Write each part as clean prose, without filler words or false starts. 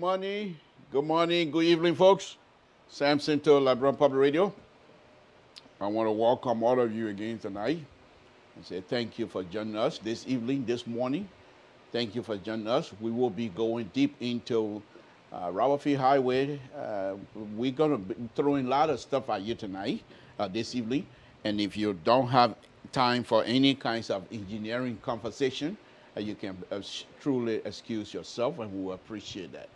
morning, good evening, folks. Samson to Labron Public Radio. I want to welcome all of you again tonight and say thank you for joining us this evening, this morning. Thank you for joining us. We will be going deep into Robert Field Highway. We're going to be throwing a lot of stuff at you tonight, this evening. And if you don't have time for any kinds of engineering conversation, you can truly excuse yourself, and we will appreciate that.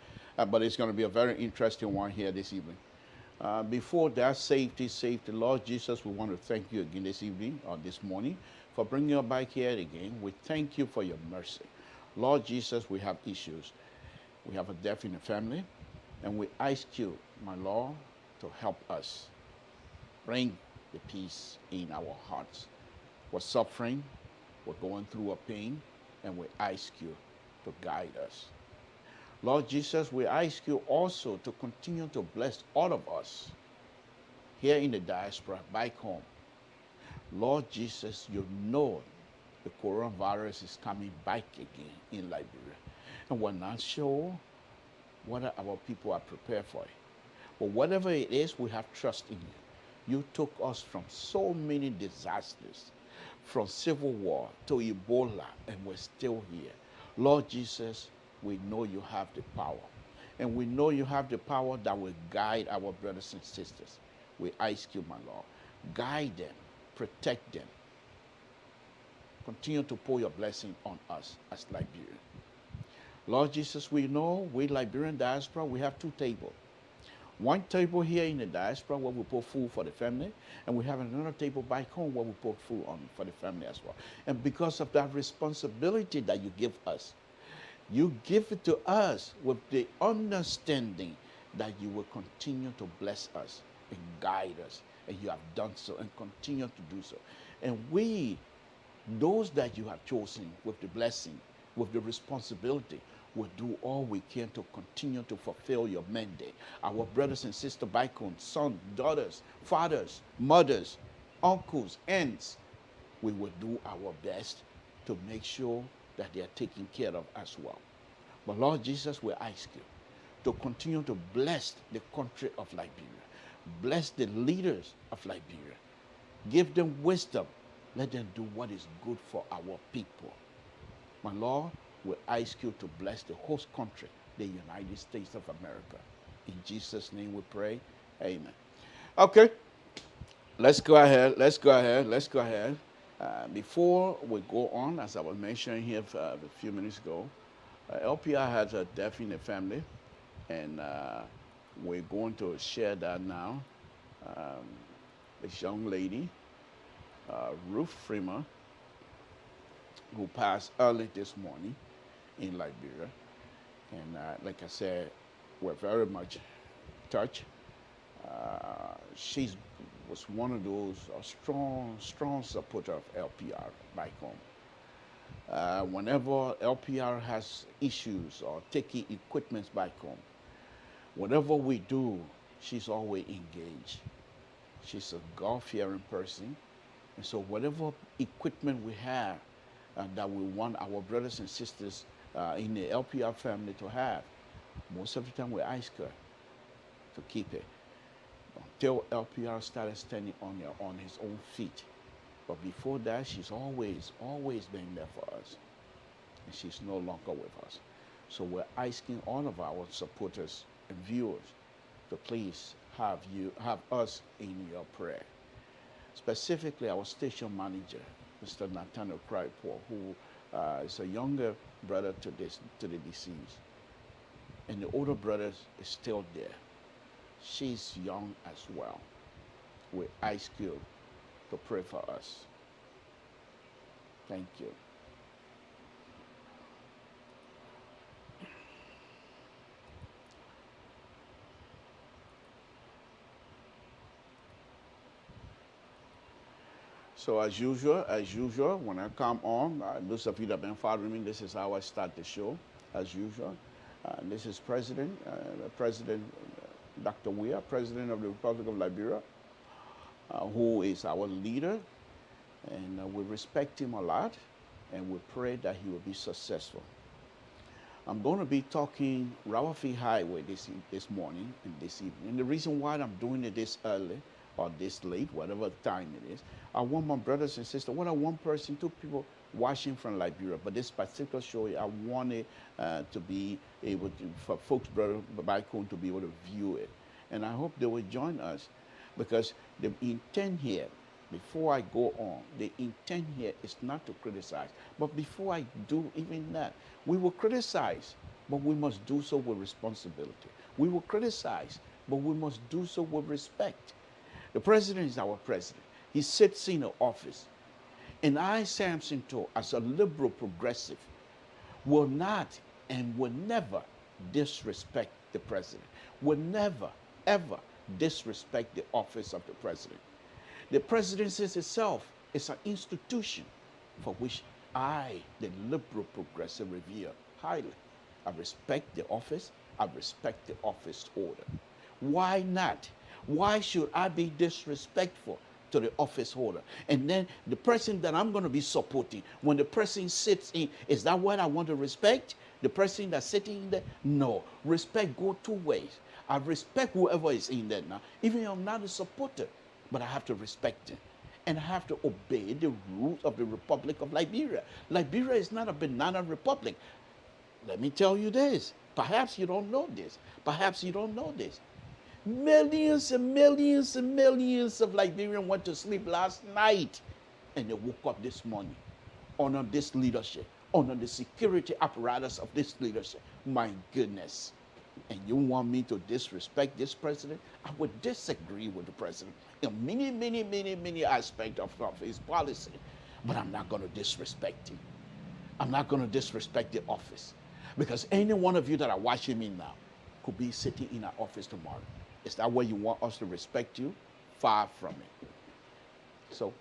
But it's going to be a very interesting one here this evening. Before that, safety. Lord Jesus, we want to thank you again this evening or this morning for bringing us back here again. We thank you for your mercy. Lord Jesus, we have issues. We have a death in the family, and we ask you, my Lord, to help us. Bring the peace in our hearts. We're suffering, we're going through a pain, and we ask you to guide us. Lord Jesus, we ask you also to continue to bless all of us here in the diaspora, back home. Lord Jesus, you know the coronavirus is coming back again in Liberia. And we're not sure whether our people are prepared for it. But whatever it is, we have trust in you. You took us from so many disasters, from civil war to Ebola, and we're still here. Lord Jesus, we know you have the power. And we know you have the power that will guide our brothers and sisters. We ask you, my Lord, guide them, protect them. Continue to pour your blessing on us as Liberians. Lord Jesus, we know we Liberian diaspora, we have two tables. One table here in the diaspora where we put food for the family, and we have another table back home where we put food on for the family as well. And because of that responsibility that you give us, you give it to us with the understanding that you will continue to bless us and guide us. And you have done so and continue to do so. And we, those that you have chosen with the blessing, with the responsibility, will do all we can to continue to fulfill your mandate. Our brothers and sisters back home, sons, daughters, fathers, mothers, uncles, aunts, we will do our best to make sure that they are taken care of as well. But Lord Jesus, we ask you to continue to bless the country of Liberia. Bless the leaders of Liberia. Give them wisdom. Let them do what is good for our people. My Lord, we ask you to bless the host country, the United States of America. In Jesus' name we pray. Amen. Okay, let's go ahead. Before we go on, as I was mentioning here a few minutes ago, LPR has a death in the family, and we're going to share that now. This young lady, Ruth Freeman, who passed early this morning in Liberia. And like I said, we're very much touched. She was one of those strong supporter of LPR back home. Whenever LPR has issues or taking equipment back home, whatever we do, she's always engaged. She's a God-fearing person. And so whatever equipment we have that we want our brothers and sisters in the LPR family to have, most of the time we ask her to keep it until LPR started standing on his own feet. But before that, she's always been there for us. And she's no longer with us. So we're asking all of our supporters and viewers to please have us in your prayer. Specifically, our station manager, Mr. Nathaniel Cryport, who is a younger brother to the deceased. And the older brother is still there. She's young as well. We ask you to pray for us. Thank you. So as usual, when I come on, those of you that have been following me, this is how I start the show, as usual. This is President Dr. Weah, President of the Republic of Liberia, who is our leader, and we respect him a lot, and we pray that he will be successful. I'm going to be talking Rawafi Highway this morning and this evening. And the reason why I'm doing it this early or this late, whatever time it is, I want my brothers and sisters, what I want person, two people watching from Liberia, but this particular show, I want it to be able to, for folks brother back home to be able to view it. And I hope they will join us because the intent here, before I go on, the intent here is not to criticize. But before I do even that, we will criticize, but we must do so with responsibility. We will criticize, but we must do so with respect. The president is our president. He sits in the office. And I, Samson Toe, as a liberal progressive, will not and will never disrespect the president, will never, ever disrespect the office of the president. The presidency itself is an institution for which I, the liberal progressive, revere highly. I respect the office. I respect the office holder. Why not? Why should I be disrespectful to the office holder? And then the person that I'm going to be supporting, when the person sits in, is that what I want to respect? The person that's sitting in there? No. Respect go two ways. I respect whoever is in there now, even if I'm not a supporter. But I have to respect it. And I have to obey the rules of the Republic of Liberia. Liberia is not a banana republic. Let me tell you this. Perhaps you don't know this. Perhaps you don't know this. Millions and millions and millions of Liberians went to sleep last night. And they woke up this morning under this leadership, under the security apparatus of this leadership. My goodness. And you want me to disrespect this president? I would disagree with the president in many aspects of his policy. But I'm not going to disrespect him. I'm not going to disrespect the office. Because any one of you that are watching me now could be sitting in our office tomorrow. Is that where you want us to respect you? Far from it. So,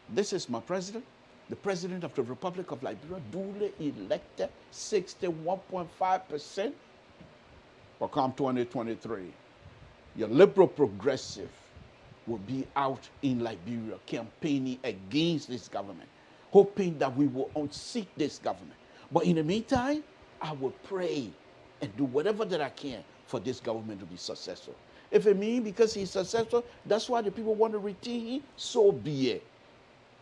this is my president, the president of the Republic of Liberia, duly elected, 61.5%. For come 2023, your liberal progressive will be out in Liberia campaigning against this government, hoping that we will unseat this government. But in the meantime, I will pray and do whatever that I can for this government to be successful. If it means because he's successful, that's why the people want to retain him, so be it.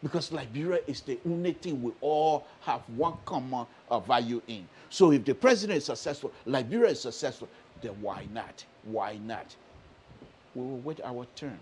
Because Liberia is the only thing we all have one common value in. So if the president is successful, Liberia is successful, then why not? Why not? We will wait our turn.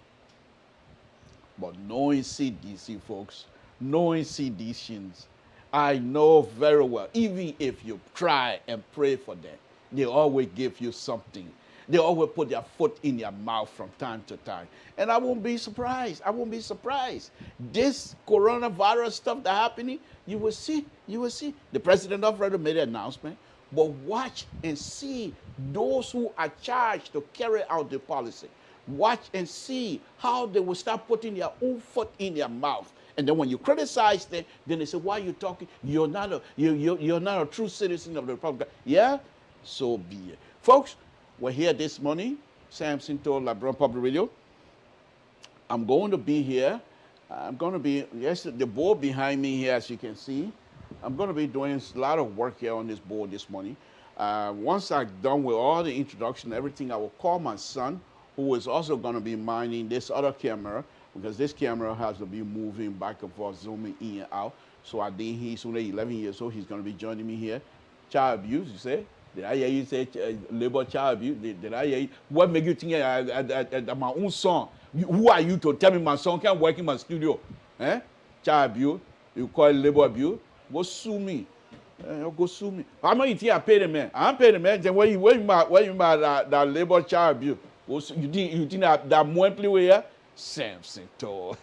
But knowing CDC, folks, knowing CDCians, I know very well, even if you try and pray for them, they always give you something. They always put their foot in your mouth from time to time. And I won't be surprised. I won't be surprised. This coronavirus stuff that's happening, you will see. You will see. The president already made an announcement. But watch and see those who are charged to carry out the policy. Watch and see how they will start putting their own foot in their mouth. And then when you criticize them, then they say, why are you talking? You're not a true citizen of the Republic. Yeah? So be it. Folks, we're here this morning, Samson Toe, LeBron Public Radio. I'm going to be here. I'm going to be, yes, the board behind me here, as you can see. I'm going to be doing a lot of work here on this board this morning. Once I'm done with all the introduction, everything, I will call my son, who is also going to be minding this other camera, because this camera has to be moving back and forth, zooming in and out. So I think he's only 11 years old. He's going to be joining me here. Child abuse, you say? Did I hear you say labor child abuse? Did I hear you? What make you think my own son? Who are you to tell me my son can't work in my studio? Eh? Child abuse? You call it labor abuse? Go sue me. Go sue me. How much you think I pay the man? I'm paying the man. Then what you mean that labor child abuse? You think that more employee here? Samson Toe.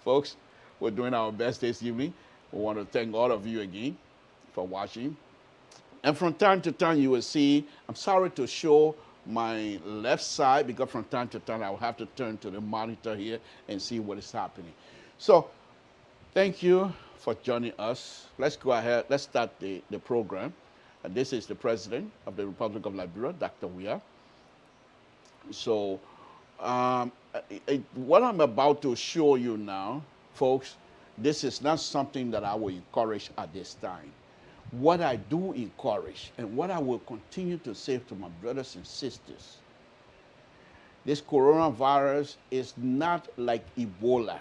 Folks, we're doing our best this evening. We want to thank all of you again for watching. And from time to time, you will see, I'm sorry to show my left side, because from time to time, I will have to turn to the monitor here and see what is happening. So, thank you for joining us. Let's go ahead. Let's start the program. And this is the President of the Republic of Liberia, Dr. Weah. So, what I'm about to show you now, folks, this is not something that I will encourage at this time. what I do encourage and what I will continue to say to my brothers and sisters, this coronavirus is not like Ebola.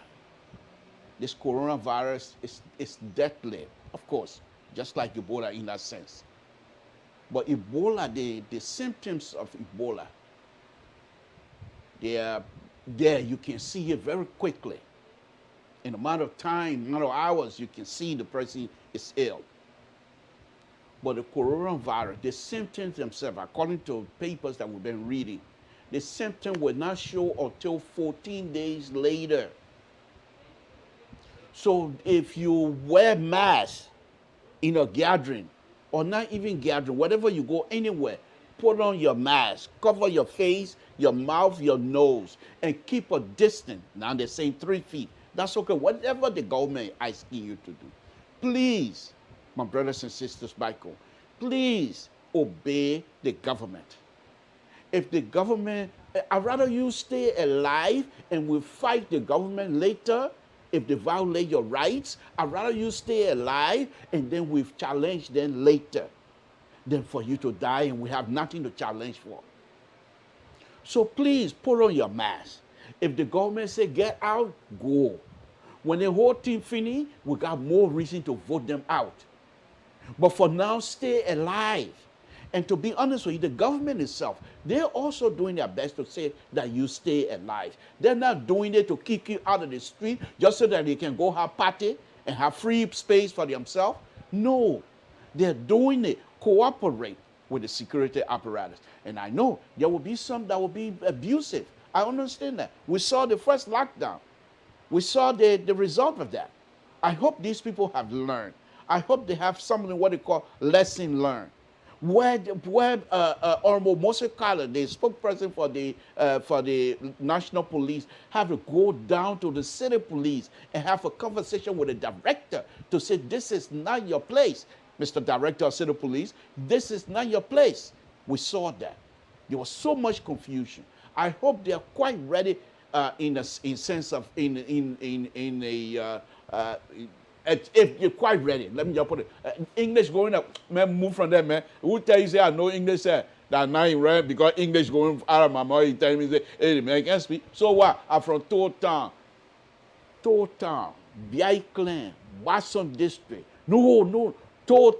This coronavirus is deadly, of course, just like Ebola in that sense. But Ebola, the symptoms of Ebola, they are there. You can see it very quickly. In a matter of time, matter of hours, you can see the person is ill. But the coronavirus, the symptoms themselves, according to papers that we've been reading, the symptom will not show until 14 days later. So if you wear masks in a gathering, or not even gathering, whatever you go anywhere, put on your mask, cover your face, your mouth, your nose, and keep a distance. Now they're saying 3 feet. That's okay. Whatever the government is asking you to do, please, my brothers and sisters, Michael, please obey the government. If the government, I'd rather you stay alive and we fight the government later. If they violate your rights, I'd rather you stay alive and then we've challenged them later than for you to die and we have nothing to challenge for. So please put on your mask. If the government say get out, go. When the whole thing finish, we got more reason to vote them out. But for now, stay alive. And to be honest with you, the government itself, they're also doing their best to say that you stay alive. They're not doing it to kick you out of the street just so that they can go have party and have free space for themselves. No, they're doing it. Cooperate with the security apparatus. And I know there will be some that will be abusive. I understand that. We saw the first lockdown. We saw the result of that. I hope these people have learned. I hope they have something what they call lesson learned. Where Honorable Moses Carter, the spokesperson for the National Police, have to go down to the city police and have a conversation with the director to say, this is not your place, Mr. Director of City Police. This is not your place. We saw that. There was so much confusion. I hope they are quite ready if you're quite ready. Let me just put it. English going up, man, move from there, man. Who tell you say I know English, that now you read because English going out of my mouth, you tell me, say, hey, man, I can't speak. So what? I'm from Town, Biai Clan, Basson District. No,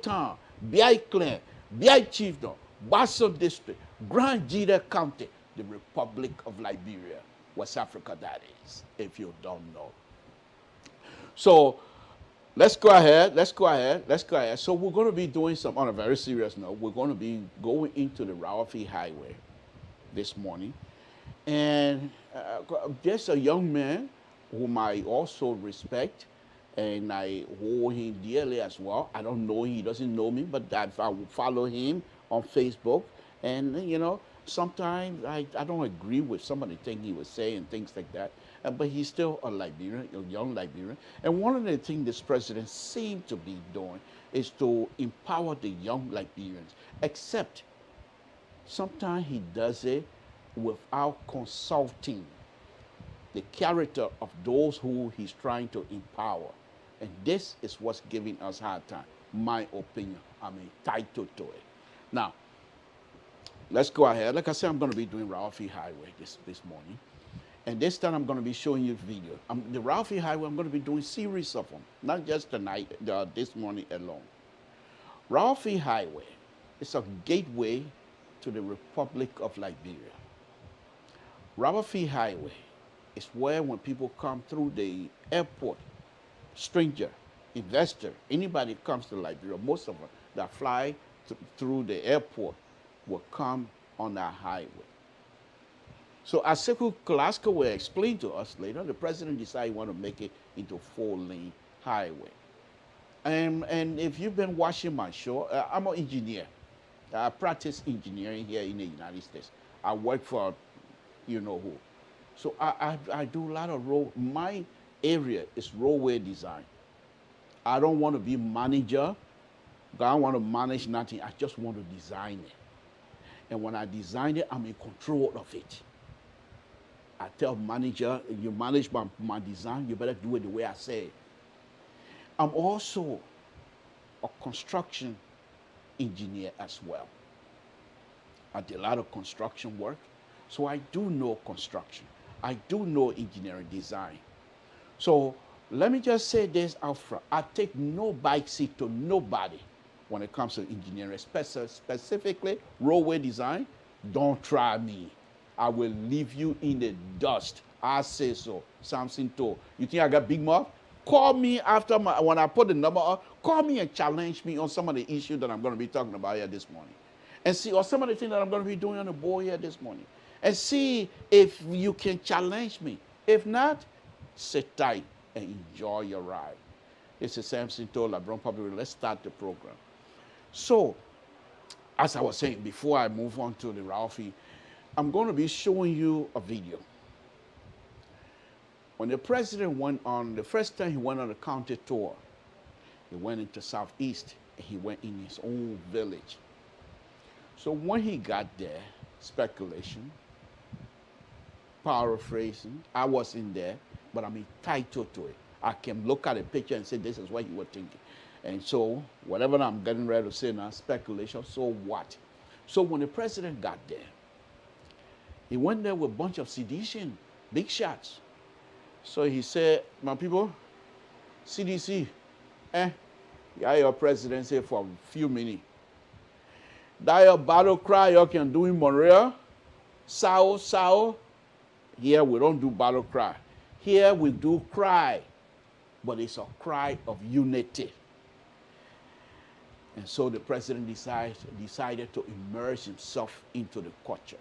Town, Biai Clan, Biai Chiefdom, Basson District, Grand Jida County, the Republic of Liberia, West Africa, that is, if you don't know. So let's go ahead. So we're going to be doing some, on a very serious note, we're going to be going into the Rawafi Highway this morning. And there's a young man whom I also respect, and I hold him dearly as well. I don't know him, he doesn't know me, but I follow him on Facebook. And, you know, sometimes I don't agree with some of the things he was saying and things like that. But he's still a Liberian, a young Liberian. And one of the things this president seems to be doing is to empower the young Liberians, except sometimes he does it without consulting the character of those who he's trying to empower. And this is what's giving us a hard time, my opinion. I'm entitled to it. Now, let's go ahead. Like I said, I'm going to be doing Rawafi Highway this morning. And this time I'm going to be showing you video. The Rawafi Highway, I'm going to be doing series of them, not just tonight, this morning alone. Rawafi Highway is a gateway to the Republic of Liberia. Rawafi Highway is where when people come through the airport, stranger, investor, anybody comes to Liberia, most of them that fly through the airport will come on that highway. So as Sekou Kalaska will explain to us later, the president decided he wanted to make it into a 4-lane highway. And if you've been watching my show, I'm an engineer. I practice engineering here in the United States. I work for you know who. So I do a lot of road. My area is roadway design. I don't want to be manager. I don't want to manage nothing. I just want to design it. And when I design it, I'm in control of it. I tell manager, you manage my design, you better do it the way I say it. I'm also a construction engineer as well. I did a lot of construction work, so I do know construction. I do know engineering design. So let me just say this out front. I take no bike seat to nobody when it comes to engineering, specifically roadway design. Don't try me. I will leave you in the dust. I say so. Samson told. You think I got big mouth? Call me after when I put the number up. Call me and challenge me on some of the issues that I'm going to be talking about here this morning. And see, or some of the things that I'm going to be doing on the board here this morning. And see if you can challenge me. If not, sit tight and enjoy your ride. This is Samson told LeBron Public Radio. Let's start the program. So, as I was saying, before I move on to the Ralphie, I'm going to be showing you a video. When the president went on, the first time he went on a county tour, he went into Southeast, and he went in his own village. So when he got there, speculation, paraphrasing, I wasn't there, but I'm entitled to it. I can look at a picture and say, this is what you were thinking. And so, whatever I'm getting ready to say now, speculation, so what? So when the president got there, he went there with a bunch of sedition, big shots. So he said, my people, CDC, yeah, your presidency for a few minutes. That your battle cry you can do in Montreal, Sao. Here we don't do battle cry. Here we do cry, but it's a cry of unity. And so the president decided to immerse himself into the culture.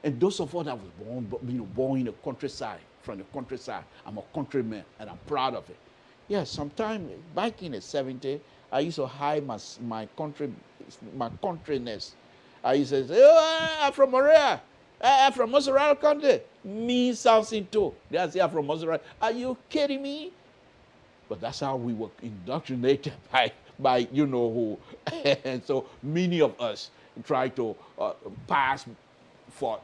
And those of us that was born in the countryside, from the countryside, I'm a countryman and I'm proud of it. Yeah, sometime back in the 70s, I used to hide my countryness. I used to say, oh, I'm from Montreal. I'm from Montserrat County. Me something too. They say I'm from Montserrat. Are you kidding me? But that's how we were indoctrinated by you know who. And so many of us try to pass for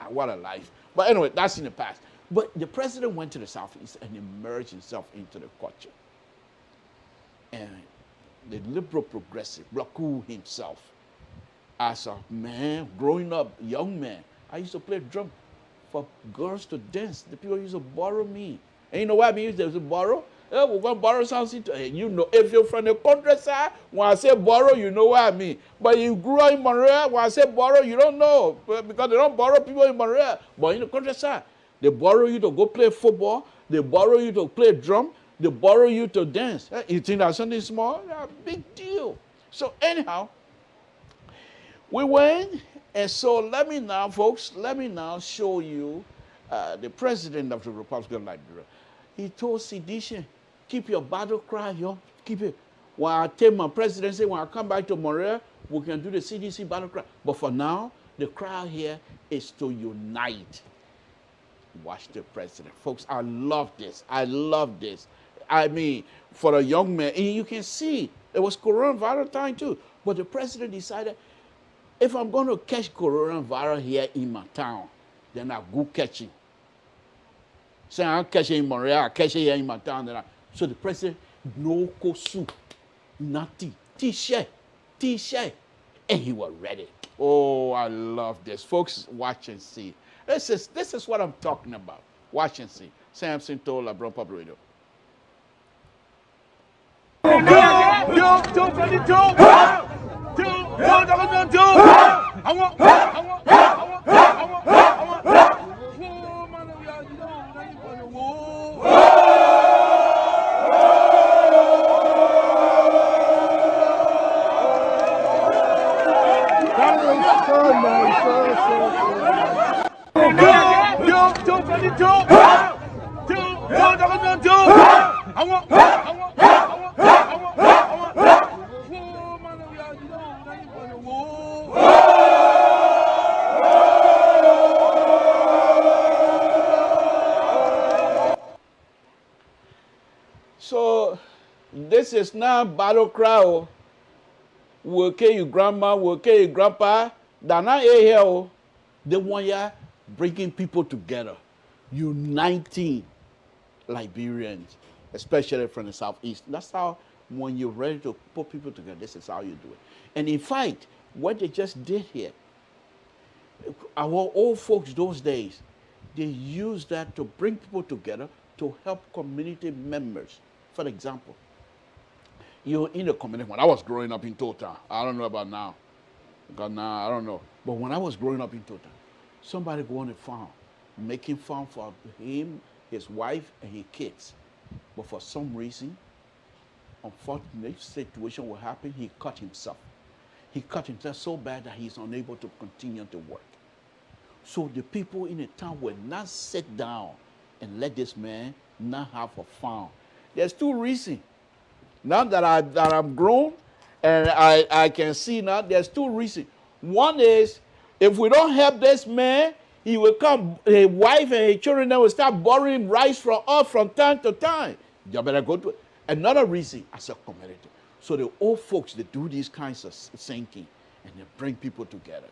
what a life. But anyway, that's in the past. But the president went to the Southeast and immersed himself into the culture. And the liberal progressive, Blaku himself, as a man, growing up, young man, I used to play drum for girls to dance. The people used to borrow me. And you know what I mean? They used to borrow. Yeah, we're going to borrow something. You know, if you're from the countryside, when I say borrow, you know what I mean. But you grew up in Montreal, when I say borrow, you don't know. Because they don't borrow people in Montreal. But in the countryside, they borrow you to go play football. They borrow you to play drum. They borrow you to dance. You think that's something small? That's a big deal. So anyhow, we went. And so let me now, folks, show you the president of the Republic of Liberia. He told sedition, keep your battle cry, yo. Keep it. When I take my presidency, when I come back to Montreal, we can do the CDC battle cry. But for now, the cry here is to unite. Watch the president. Folks, I love this. I love this. I mean, for a young man, and you can see, it was coronavirus time too. But the president decided, if I'm going to catch coronavirus here in my town, then I'll go catching. So I'll catch it in Montreal, I'll catch it here in my town. So the president, no kosu, nothing, t-shirt, and he was ready. Oh, I love this. Folks, watch and see. This is what I'm talking about. Watch and see. Samson told LeBron Public Radio. So this is now battle cry. We'll kill you grandma, we'll kill you grandpa. They're not here. They want you bringing people together, uniting Liberians, especially from the Southeast. That's how when you're ready to put people together, this is how you do it. And in fact, what they just did here, our old folks those days, they used that to bring people together to help community members. For example, you're in the community. When I was growing up in Total, I don't know about now, because now I don't know. But when I was growing up in Total, somebody go on a farm, making farm for him, his wife, and his kids. But for some reason, unfortunate situation will happen, he cut himself. He cut himself so bad that he's unable to continue to work. So the people in the town will not sit down and let this man not have a farm. There's two reasons. Now that I'm grown and I can see now, there's two reasons. One is, if we don't help this man, he will come, his wife and his children, they will start borrowing rice from us from time to time. You better go to it. Another reason, as a community. So the old folks, they do these kinds of thinking, and they bring people together.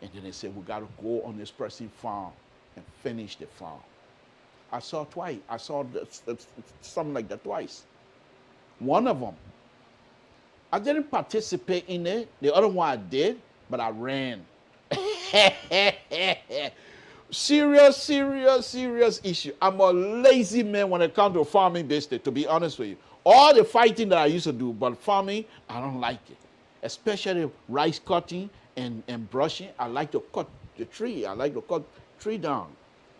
And then they say, we got to go on this person's farm and finish the farm. I saw twice. I saw something like that twice. One of them, I didn't participate in it. The other one I did, but I ran. Serious issue. I'm a lazy man when it comes to farming business, to be honest with you. All the fighting that I used to do, but farming, I don't like it. Especially rice cutting and brushing. I like to cut the tree. I like to cut tree down.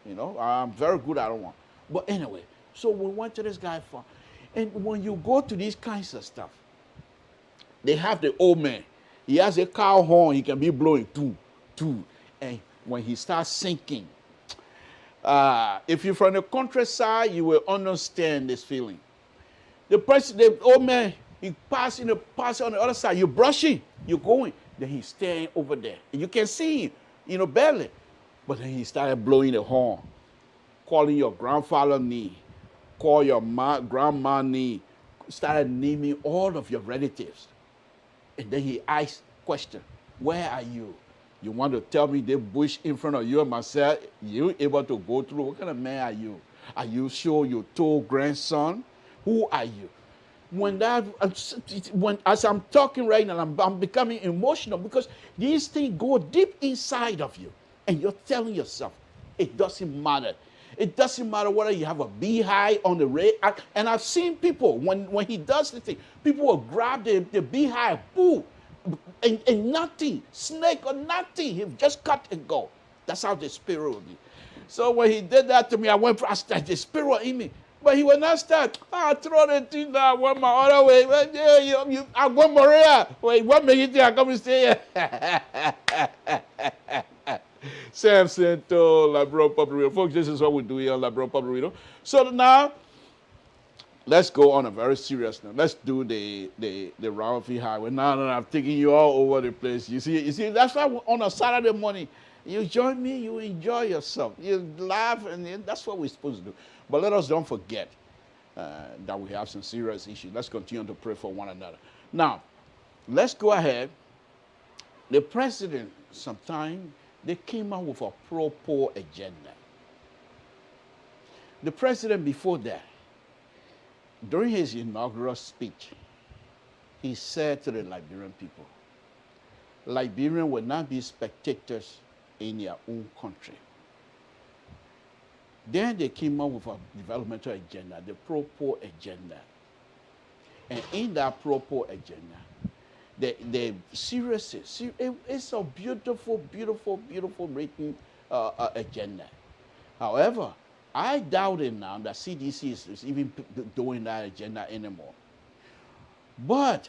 You know, I'm very good at one. But anyway, so we went to this guy's farm. And when you go to these kinds of stuff, they have the old man. He has a cow horn. He can be blowing two. And when he starts singing, if you're from the countryside, you will understand this feeling. The old man, he pass on the other side. You're brushing, you're going. Then he's staying over there. And you can see him, barely. But then he started blowing the horn, calling your grandfather name, call your grandma name, started naming all of your relatives. And then he asked question, where are you? You want to tell me the bush in front of you and myself, you able to go through? What kind of man are you? Are you sure your tall grandson? Who are you? As I'm talking right now, I'm becoming emotional because these things go deep inside of you. And you're telling yourself, it doesn't matter. It doesn't matter whether you have a beehive on the red. And I've seen people, when he does the thing, people will grab the beehive, boo, and nothing, snake or nothing. He just cut and go. That's how the spirit will be. So when he did that to me, I started the spirit in me. But he will not start. I throw the thing down, I went my other way. I go Maria. Wait, what make you think I come and stay here? Samson told Labron Public Radio. Folks, this is what we do here on Labron Public Radio. So now, let's go on a very serious note. Let's do the Ralphie Highway. Now that I'm taking you all over the place. You see, that's why on a Saturday morning, you join me, you enjoy yourself. You laugh, and that's what we're supposed to do. But let us don't forget that we have some serious issues. Let's continue to pray for one another. Now, let's go ahead. The president, sometime, they came out with a pro-poor agenda. The president before that, during his inaugural speech, he said to the Liberian people, Liberians will not be spectators in their own country. Then they came up with a developmental agenda, the pro-poor agenda. And in that pro-poor agenda, seriously, it's a beautiful written agenda. However, I doubt it now that CDC is even doing that agenda anymore. But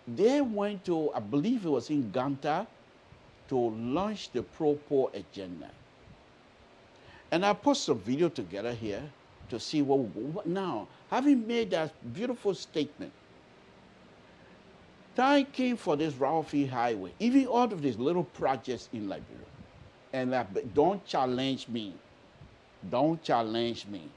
they went to, I believe it was in Ganta, to launch the pro-poor agenda. And I put some video together here to see what we go. Now, having made that beautiful statement, time came for this Ralphie Highway, even all of these little projects in Liberia. And don't challenge me. Don't challenge me.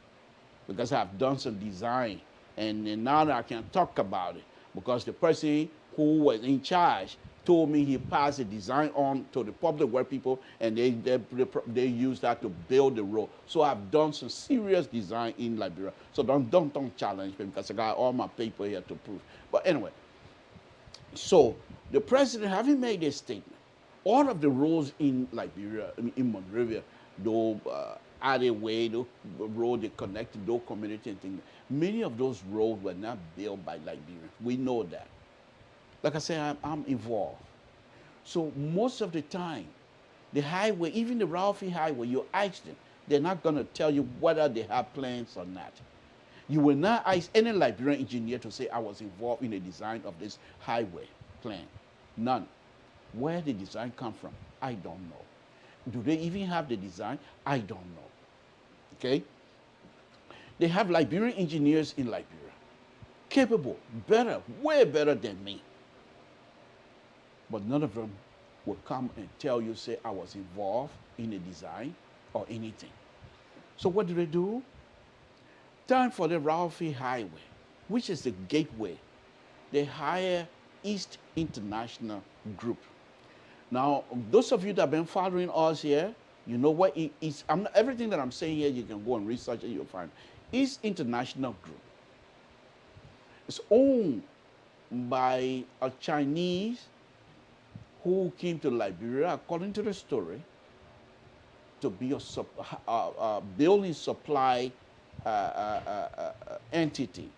Because I've done some design. And now that I can talk about it. Because the person who was in charge told me he passed the design on to the public work people, and they use that to build the road. So I've done some serious design in Liberia. So don't challenge me, because I got all my paper here to prove. But anyway, so the president, having made a statement, all of the roads in Liberia, in Monrovia, though added way, the road that connected those communities and things, many of those roads were not built by Liberians. We know that. Like I said, I'm involved. So most of the time, the highway, even the Ralphie Highway, you ask them, they're not going to tell you whether they have plans or not. You will not ask any Liberian engineer to say, I was involved in the design of this highway plan. None. Where the design come from, I don't know. Do they even have the design? I don't know. Okay? They have Liberian engineers in Liberia, capable, better, way better than me. But none of them will come and tell you, say, I was involved in the design or anything. So what do? Time for the Ralphie Highway, which is the gateway. They hire East International Group. Now, those of you that have been following us here, you know what it is. Everything that I'm saying here, you can go and research it, you'll find. East International Group. It's owned by a Chinese who came to Liberia, according to the story, to be a building supply entity.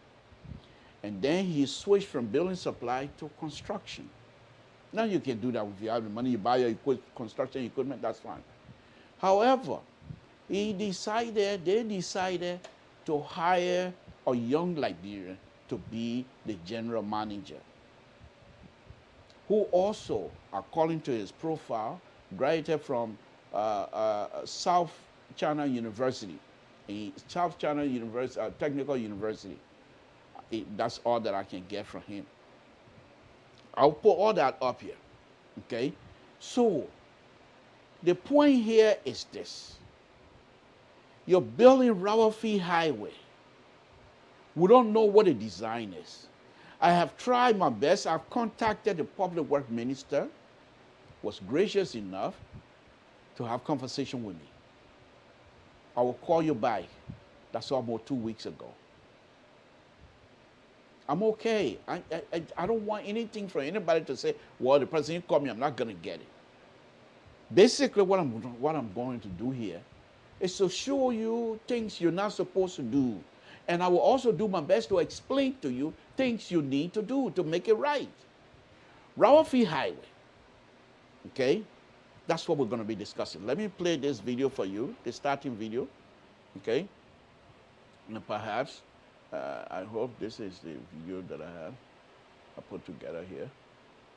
And then he switched from building supply to construction. Now you can do that if you have the money, you buy your construction equipment, that's fine. However, they decided to hire a young Liberian to be the general manager, who also, according to his profile, graduated from South China University, South China University, Technical University. That's all that I can get from him. I'll put all that up here, okay? So, the point here is this. You're building Ralphie Highway. We don't know what the design is. I have tried my best. I've contacted the public work minister, was gracious enough to have conversation with me. I will call you back. That's almost 2 weeks ago. I'm okay. I don't want anything from anybody to say, well, the president called me, I'm not going to get it. Basically, what I'm going to do here is to show you things you're not supposed to do. And I will also do my best to explain to you things you need to do to make it right. Ralphie Highway, okay? That's what we're going to be discussing. Let me play this video for you, the starting video, okay? And perhaps, I hope this is the video that I put together here,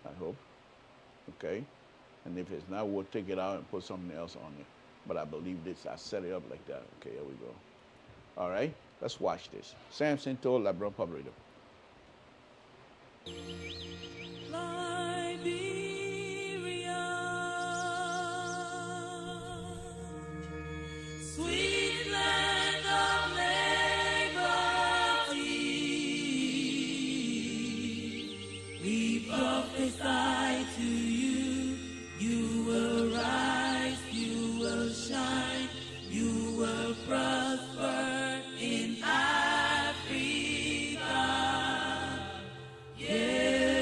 I hope, okay? And if it's not, we'll take it out and put something else on it. But I believe this, I set it up like that. Okay, here we go. All right, let's watch this. Samson told LeBron Public Radio. Sweet land of liberty, we prophesy to you, you will rise, you will shine, you will prosper in Africa. Yeah.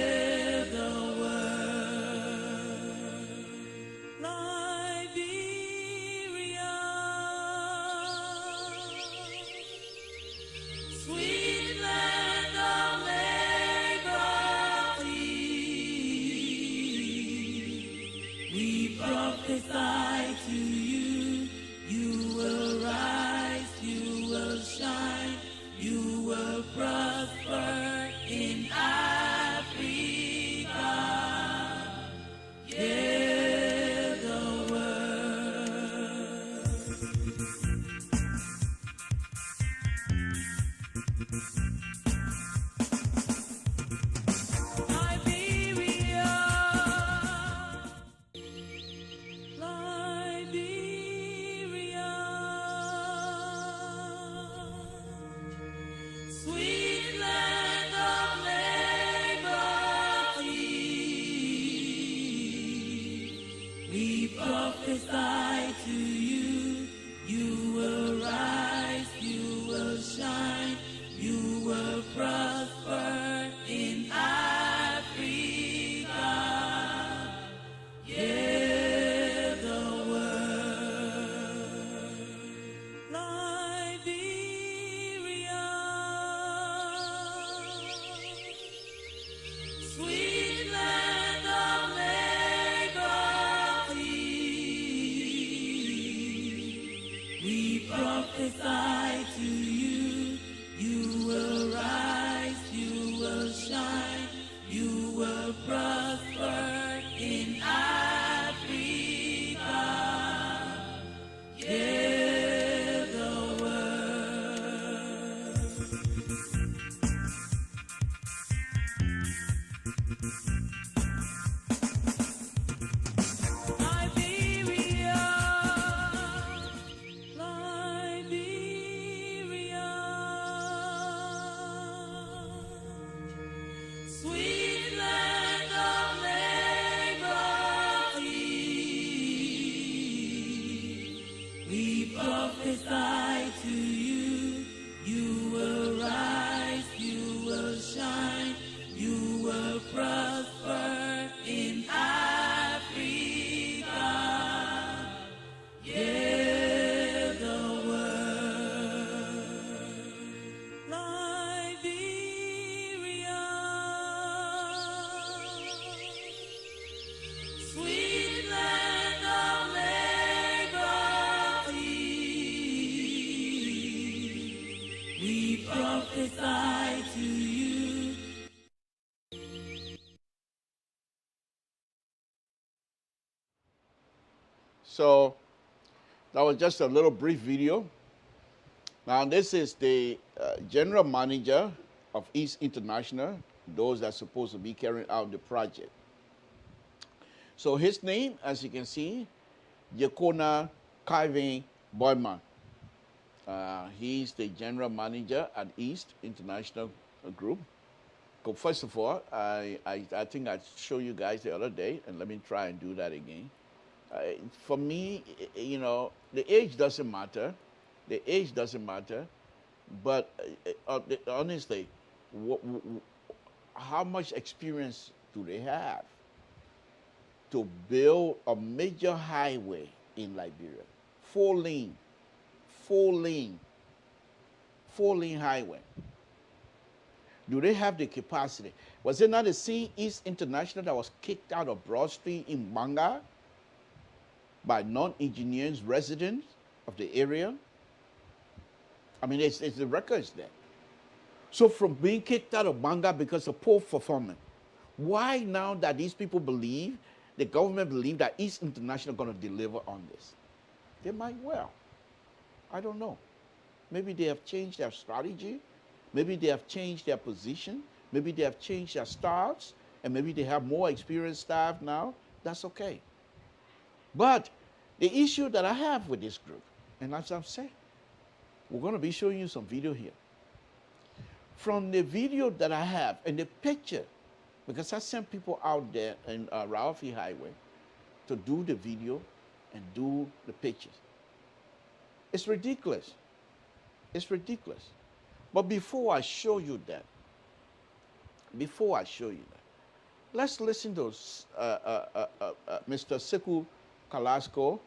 we prophesy to you. So that was just a little brief video. Now this is the general manager of East International, those that are supposed to be carrying out the project. So his name, as you can see, Jekona Kevin Boyman. He's the general manager at East International Group. So first of all, I think I showed you guys the other day, and let me try and do that again. For me, you know, the age doesn't matter. The age doesn't matter. But honestly, how much experience do they have to build a major highway in Liberia? 4-lane highway. Do they have the capacity? Was it not the same East International that was kicked out of Broad Street in Banga by non-engineers residents of the area? I mean, it's the records there. So from being kicked out of Banga because of poor performance, why now that these people believe, the government believe that East International going to deliver on this? They might well. I don't know. Maybe they have changed their strategy. Maybe they have changed their position. Maybe they have changed their staffs. And maybe they have more experienced staff now. That's okay. But the issue that I have with this group, and as I'm saying, we're going to be showing you some video here. From the video that I have and the picture, because I sent people out there in Ralphie Highway to do the video and do the pictures. It's ridiculous. It's ridiculous. But before I show you that, let's listen to Mr. Sekou Kalasko,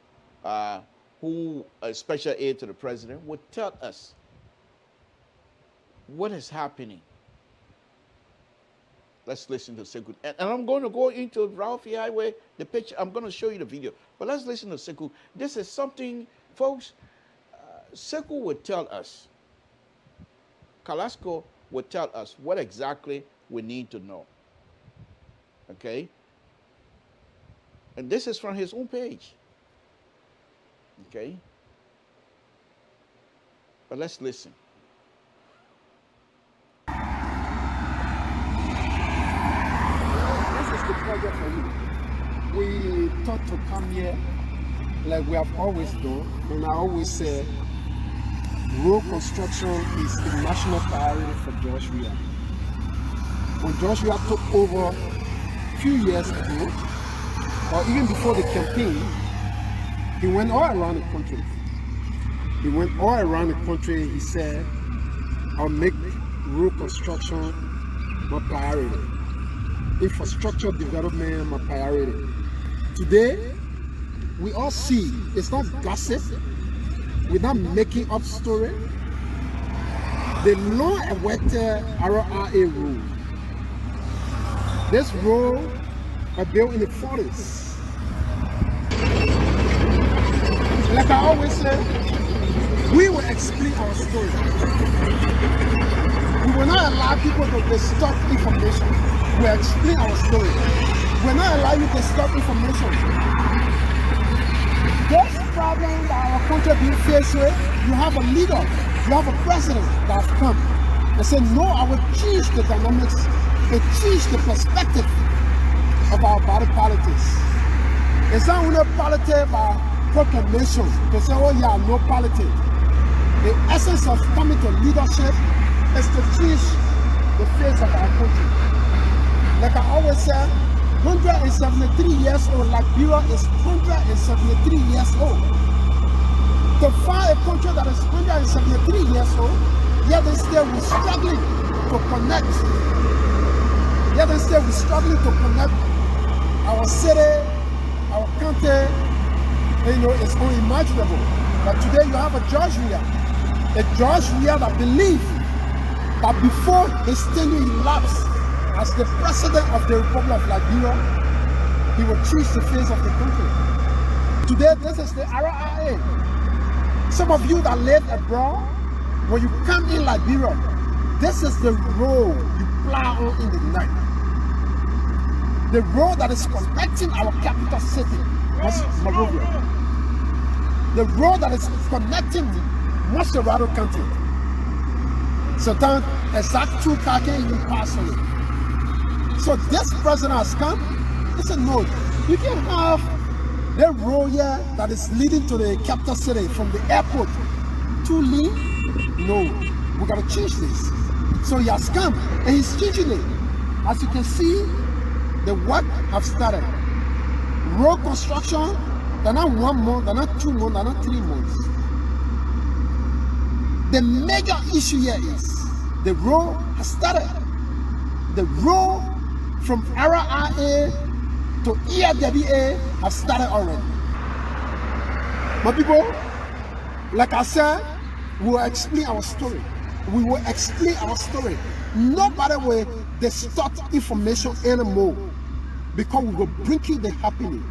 who is special aide to the president, would tell us what is happening. Let's listen to Sekou. And I'm going to go into Ralphie Highway, the picture. I'm going to show you the video. But let's listen to Sekou. This is something, folks, Sekou would tell us. Kalasko would tell us what exactly we need to know. Okay? And this is from his own page. Okay? But let's listen. This is the project for you. We thought to come here like we have always done, and I always say road construction is a national priority for George Weah. When George Weah took over a few years ago, or even before the campaign, he went all around the country. He said, I'll make road construction my priority. Infrastructure development my priority. Today, we all see, it's not gossip, we're not making up story. The long-awaited RRA road. This road was built in the 40s. Like I always say, we will explain our story. We will not allow people to distort information. We will explain our story. We will not allow you to distort information. This problem that our country being faced with, you have a leader, you have a president that have come and said, no, I will change the dynamics and change the perspective of our body politics. It's not only politics by proclamation to say, oh yeah, no politics. The essence of coming to leadership is to change the face of our country. Like I always say, 173 years old, Liberia is 173 years old. To find a country that is 173 years old, yet they still we're struggling to connect. Yet they still we're struggling to connect our city, our country. You know, it's unimaginable. But today you have a George Weah that believes that before his tenure elapsed as the president of the Republic of Liberia, he will change the face of the country. Today, this is the RRA. Some of you that live abroad, When you come in Liberia, this is the road you plow on in the night. The road that is connecting our capital city, Monrovia. The road that is connecting Masharado County. Sometimes exact 2 cars can't even pass on it. So this president has come. He said, no, you can have the road here that is leading to the capital city from the airport to Lee. No, we got to change this. So he has come and he's changing it. As you can see, the work have started. Road construction, they're not 1 month, they're not 2 months, they're not 3 months. The major issue here is the road has started. The road from RIA to ERWA have started already. My people, like I said, we will explain our story. We will explain our story. Nobody will distort information anymore because we will bring you the happening.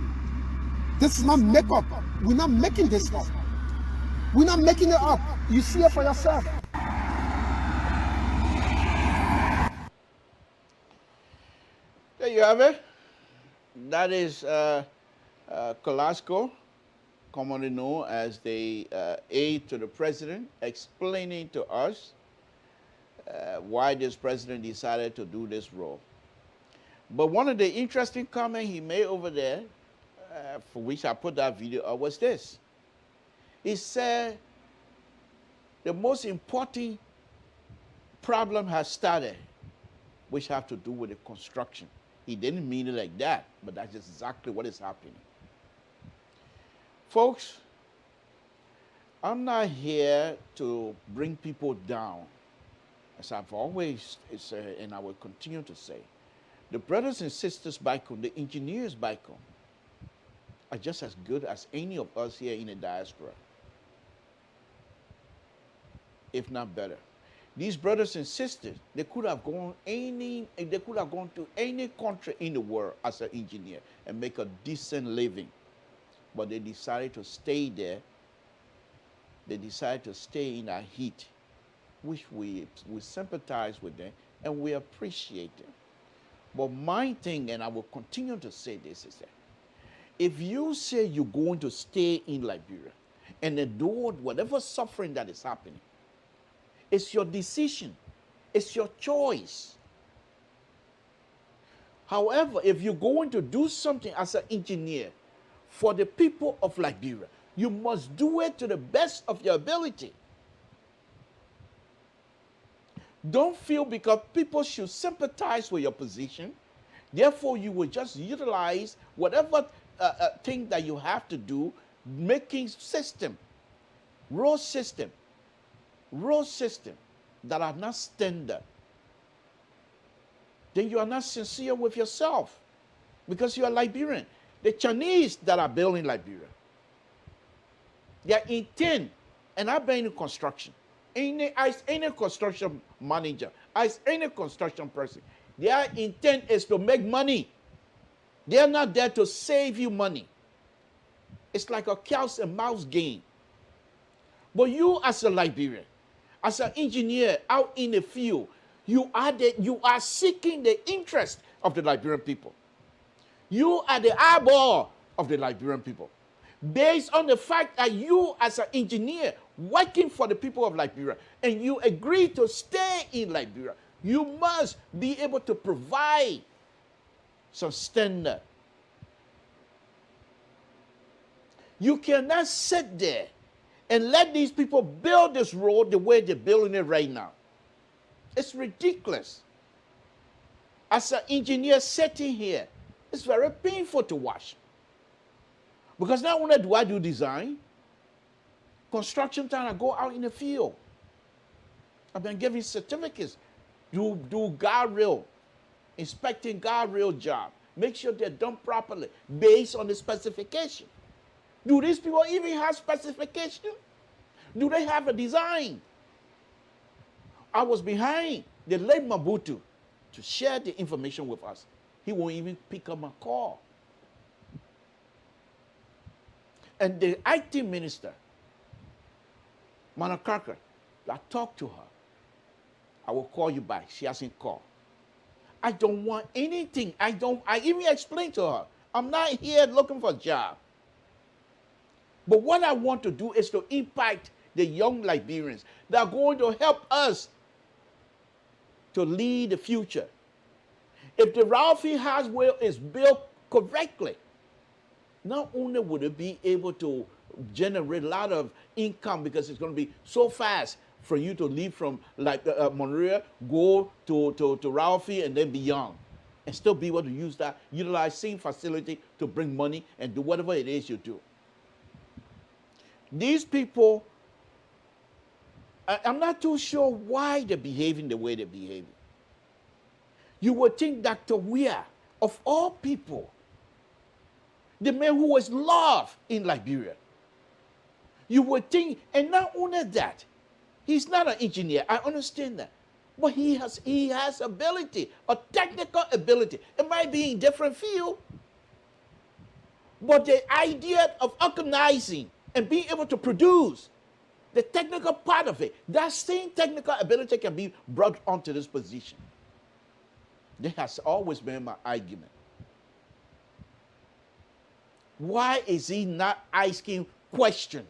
This is not makeup. We're not making this up. We're not making it up. You see it for yourself. There you have it. That is Colasco, commonly known as the aide to the president, explaining to us why this president decided to do this role. But one of the interesting comments he made over there, for which I put that video up, was this. He said the most important problem has started, which have to do with the construction. He didn't mean it like that, but that's exactly what is happening. Folks, I'm not here to bring people down. As I've always said, and I will continue to say, the brothers and sisters back home, the engineers back home, are just as good as any of us here in the diaspora, if not better. These brothers and sisters, they could have gone to any country in the world as an engineer and make a decent living. But they decided to stay there. They decided to stay in our heat, which we sympathize with them and we appreciate them. But my thing, and I will continue to say this, is that if you say you're going to stay in Liberia and endure whatever suffering that is happening, it's your decision. It's your choice. However, if you're going to do something as an engineer for the people of Liberia, you must do it to the best of your ability. Don't feel because people should sympathize with your position, therefore you will just utilize whatever thing that you have to do, making road system that are not standard. Then you are not sincere with yourself because you are Liberian. The Chinese that are building Liberia, their intent, and I've been in construction, any construction manager, as any construction person, their intent is to make money. They are not there to save you money. It's like a cows and mouse game. But you as a Liberian, as an engineer out in the field, you are seeking the interest of the Liberian people. You are the eyeball of the Liberian people. Based on the fact that you as an engineer working for the people of Liberia and you agree to stay in Liberia, you must be able to provide some standard. You cannot sit there and let these people build this road the way they're building it right now. It's ridiculous. As an engineer sitting here, it's very painful to watch. Because not only do I do design, construction time I go out in the field. I've been giving certificates. Do guardrail, inspecting guardrail job. Make sure they're done properly based on the specification. Do these people even have specification? Do they have a design? I was behind the late Mabutu to share the information with us. He won't even pick up my call. And the IT minister, Manakaka, I talked to her. I will call you back. She hasn't called. I don't want anything. I even explained to her, I'm not here looking for a job. But what I want to do is to impact the young Liberians that are going to help us to lead the future. If the Ralphie Highway is built correctly, not only would it be able to generate a lot of income because it's going to be so fast for you to leave from like Monrovia, go to Ralphie and then beyond, and still be able to use that, utilize same facility to bring money and do whatever it is you do. These people, I'm not too sure why they're behaving the way they're behaving. You would think Dr. Weah, of all people, the man who was loved in Liberia, you would think, and not only that, he's not an engineer, I understand that, but he has ability, a technical ability. It might be in different field, but the idea of organizing and being able to produce the technical part of it, that same technical ability can be brought onto this position. That has always been my argument. Why is he not asking questions?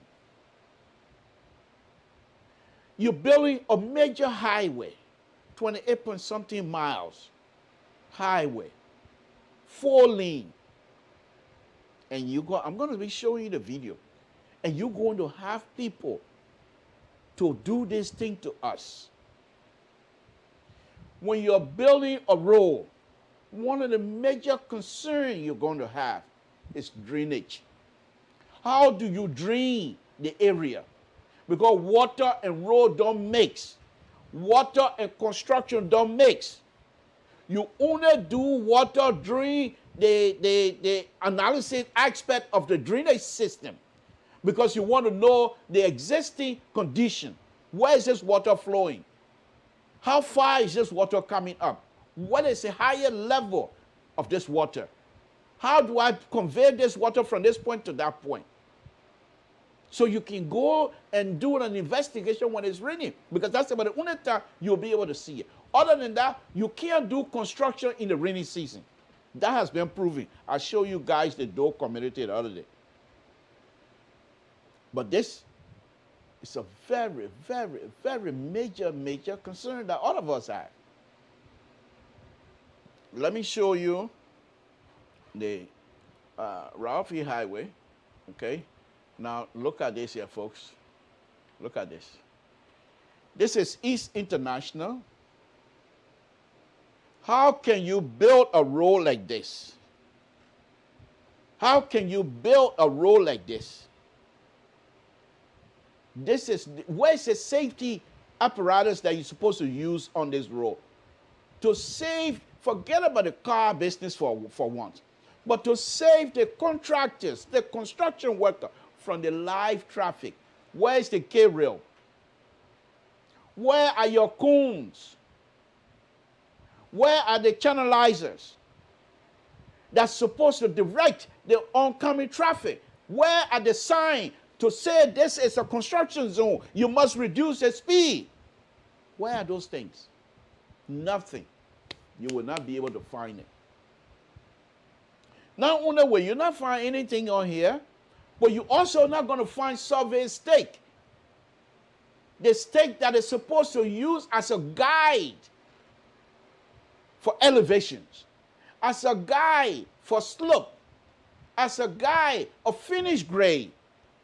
You're building a major highway, 28 point something miles, highway, 4 lane. And I'm going to be showing you the video. And you're going to have people to do this thing to us. When you're building a road, one of the major concerns you're going to have is drainage. How do you drain the area? Because water and road don't mix. Water and construction don't mix. You only do water during the analysis aspect of the drainage system, because you want to know the existing condition. Where is this water flowing? How far is this water coming up? What is the higher level of this water? How do I convey this water from this point to that point? So you can go and do an investigation when it's raining, because that's about the only time you'll be able to see it. Other than that, you can't do construction in the rainy season. That has been proven. I'll show you guys the Doe community the other day. But this is a very, very, very major concern that all of us have. Let me show you the Ralphie Highway, okay? Now, look at this here, folks. Look at this. This is East International. How can you build a road like this? How can you build a road like this? Where's the safety apparatus that you're supposed to use on this road? To save, forget about the car business for once, but to save the contractors, the construction worker from the live traffic. Where's the K-rail? Where are your cones? Where are the channelizers that's supposed to direct the oncoming traffic? Where are the signs to say this is a construction zone, you must reduce the speed? Where are those things? Nothing. You will not be able to find it. Not only will you not find anything on here, but you're also not going to find survey stake. The stake that is supposed to use as a guide for elevations, as a guide for slope, as a guide of finish grade.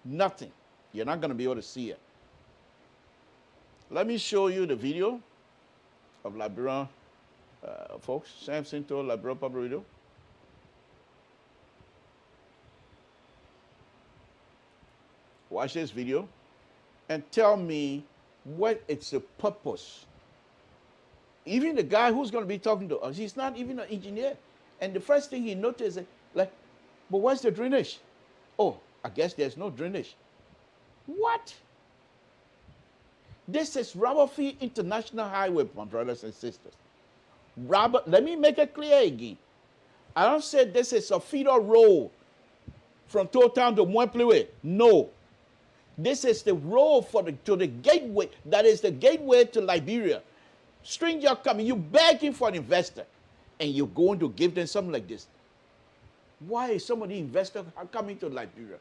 Nothing. You're not going to be able to see it. Let me show you the video of Liberian folks. Samson told Liberian Public Radio. Watch this video and tell me what it's the purpose. Even the guy who's going to be talking to us, he's not even an engineer. And the first thing he noticed is, like, but what's the drainage? Oh, I guess there's no drainage. What? This is Ralphie International Highway, my brothers and sisters. Let me make it clear again. I don't say this is a feeder road from Town to Montpellier. No. This is the road to the gateway. That is the gateway to Liberia. Stranger coming, you begging for an investor, and you're going to give them something like this. Why is some of the investors coming to Liberia?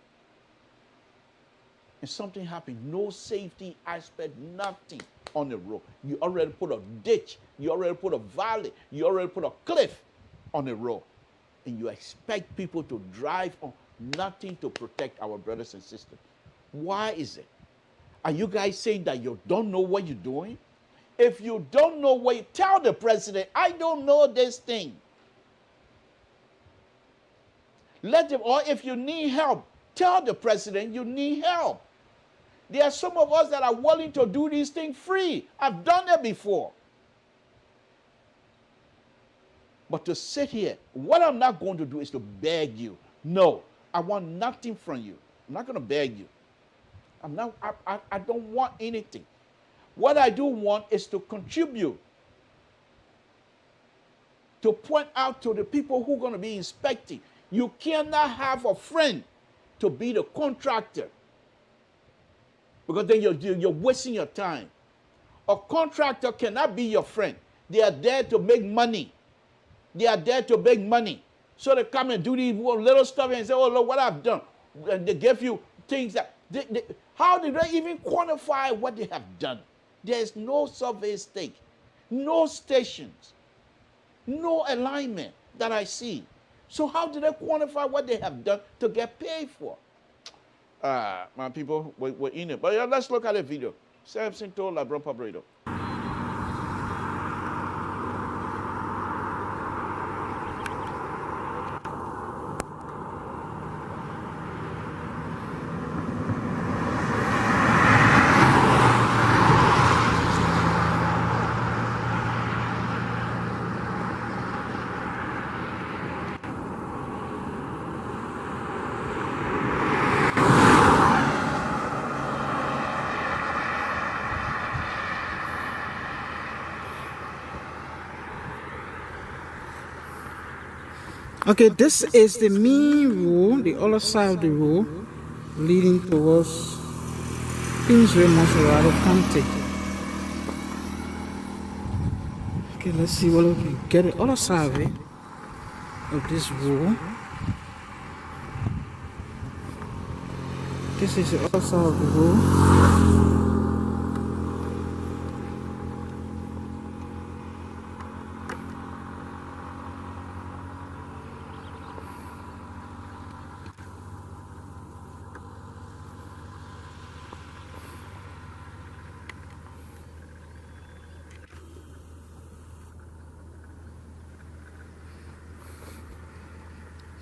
And something happened, no safety aspect, nothing on the road. You already put a ditch, you already put a valley, you already put a cliff on the road. And you expect people to drive on, nothing to protect our brothers and sisters. Why is it? Are you guys saying that you don't know what you're doing? If you don't know what you tell the president, I don't know this thing. Let them, or if you need help, tell the president you need help. There are some of us that are willing to do these things free. I've done it before. But to sit here, what I'm not going to do is to beg you. No, I want nothing from you. I'm not going to beg you. I don't want anything. What I do want is to contribute, to point out to the people who are going to be inspecting. You cannot have a friend to be the contractor, because then you're wasting your time. A contractor cannot be your friend. They are there to make money. They are there to make money. So they come and do these little stuff and say, oh, look what I've done. And they give you things that, how did they even quantify what they have done? There's no survey stake, no stations, no alignment that I see. So how do they quantify what they have done to get paid for? My people, we're in it. But yeah, let's look at the video. Samson told LeBron Public Radio. Okay, this is the main road, the other side of the road, leading towards Kingsway, Monserrado County. Okay, let's see what we can get the other side of this road. This is the other side of the road.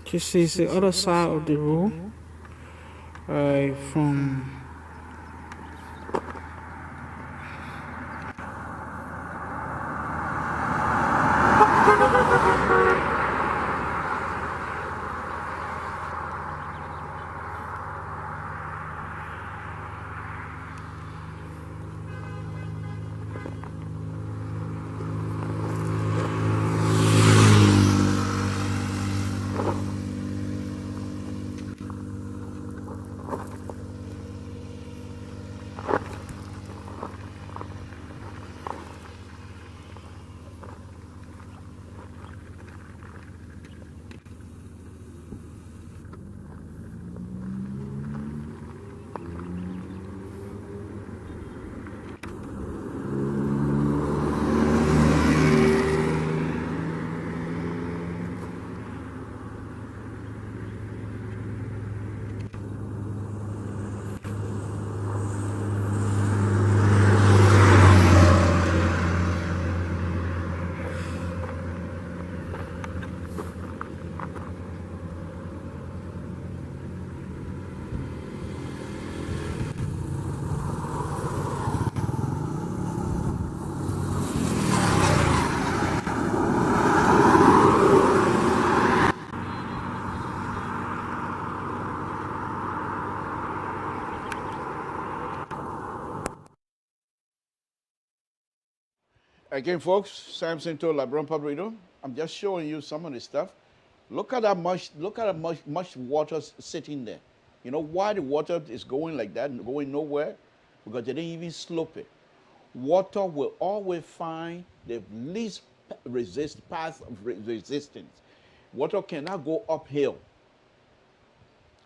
This is the other side of the road, from Again, folks, Samson told LeBron Public Radio. I'm just showing you some of the stuff. Look at how much water sitting there. You know why the water is going like that and going nowhere? Because they didn't even slope it. Water will always find the least path of resistance. Water cannot go uphill.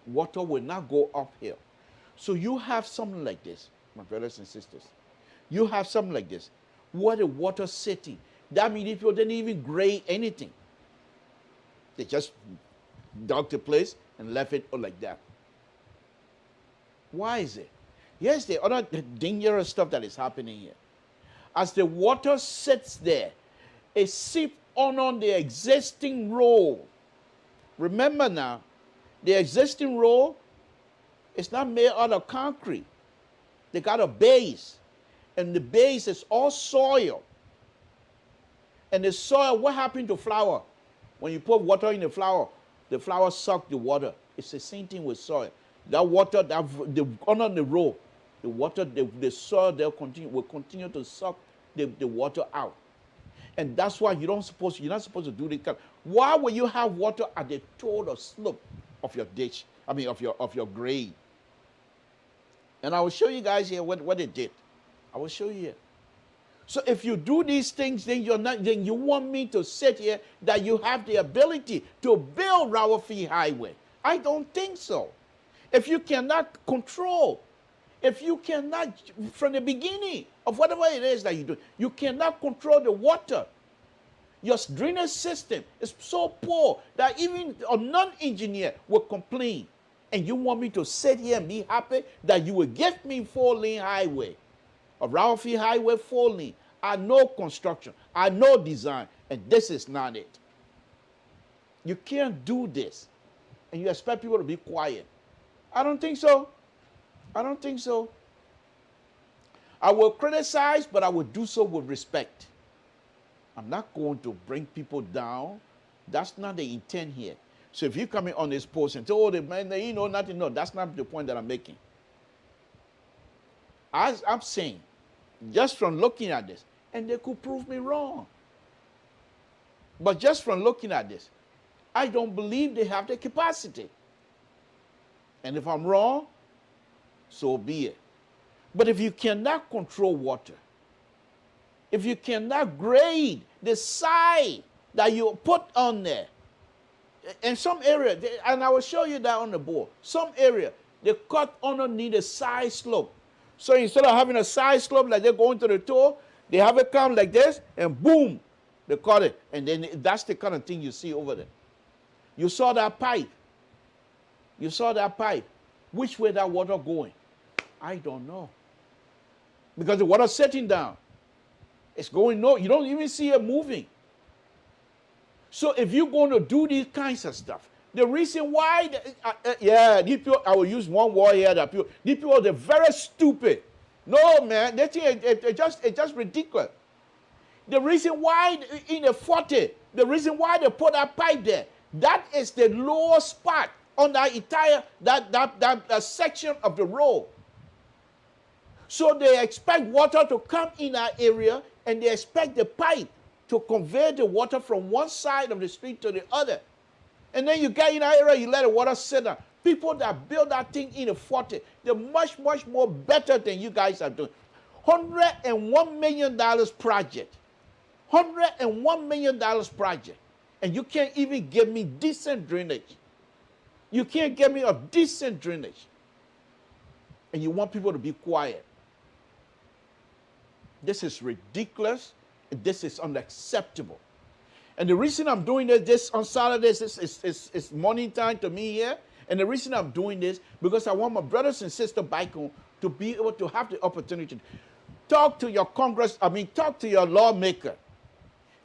Water will not go uphill. So you have something like this, my brothers and sisters. You have something like this. What a water city. That means people didn't even grade anything. They just dug the place and left it like that. Why is it? Here's the other dangerous stuff that is happening here. As the water sits there, it seeps on the existing road. Remember now, the existing road is not made out of concrete. They got a base, and the base is all soil. And the soil, what happened to flour? When you put water in the flour sucks the water. It's the same thing with soil. That water, under the road, the water, the soil, will continue to suck the water out. And that's why you're not supposed to do this. Why will you have water at the total slope of your ditch? I mean, of your grade. And I will show you guys here what it did. I will show you here. So if you do these things, then you want me to sit here that you have the ability to build Rawalpindi Highway. I don't think so. If you cannot control, if you cannot, from the beginning of whatever it is that you do, you cannot control the water. Your drainage system is so poor that even a non-engineer will complain. And you want me to sit here and be happy that you will give me 4-lane highway, a Rawalpindi Highway 4-lane. I know construction, I know design, and this is not it. You can't do this, and you expect people to be quiet. I don't think so. I don't think so. I will criticize, but I will do so with respect. I'm not going to bring people down. That's not the intent here. So if you come in on this post and say, oh, the man, you know nothing, no, that's not the point that I'm making. As I'm saying, just from looking at this, and they could prove me wrong. But just from looking at this, I don't believe they have the capacity. And if I'm wrong, so be it. But if you cannot control water, if you cannot grade the side that you put on there, in some area, and I will show you that on the board, some area, they cut underneath the side slope. So instead of having a side slope like they're going to the toe, they have it come like this, and boom, they cut it. And then that's the kind of thing you see over there. You saw that pipe. You saw that pipe. Which way that water going? I don't know. Because the water sitting down. It's going no, you don't even see it moving. So if you're going to do these kinds of stuff, the reason why, these people, I will use one word here, that people, these people, they're very stupid. No, man, they think it's just ridiculous. The reason why in the 40, the reason why they put that pipe there, that is the lower spot on that entire, that section of the road. So they expect water to come in that area, and they expect the pipe to convey the water from one side of the street to the other. And then you get in that area, you let the water sit down. People that build that thing in the 40, they're much, much more better than you guys are doing. $101 million project. $101 million project. And you can't even give me decent drainage. You can't give me a decent drainage. And you want people to be quiet. This is ridiculous. This is unacceptable. And the reason I'm doing this on Saturdays is morning time to me here. And the reason I'm doing this, because I want my brothers and sisters back home to be able to have the opportunity to talk to your talk to your lawmaker.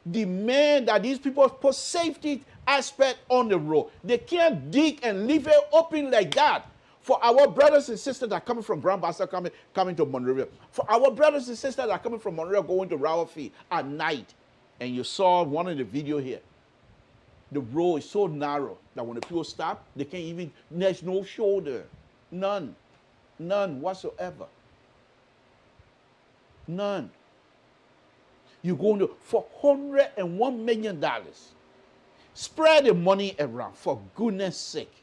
Demand that these people put safety aspect on the road. They can't dig and leave it open like that. For our brothers and sisters that are coming from Grand Bassa coming to Monrovia. For our brothers and sisters that are coming from Monrovia going to Rawalpindi at night. And you saw one of the video here. The road is so narrow that when the people stop, they can't even, there's no shoulder. None. None whatsoever. None. You're going to, for $101 million, spread the money around, for goodness sake.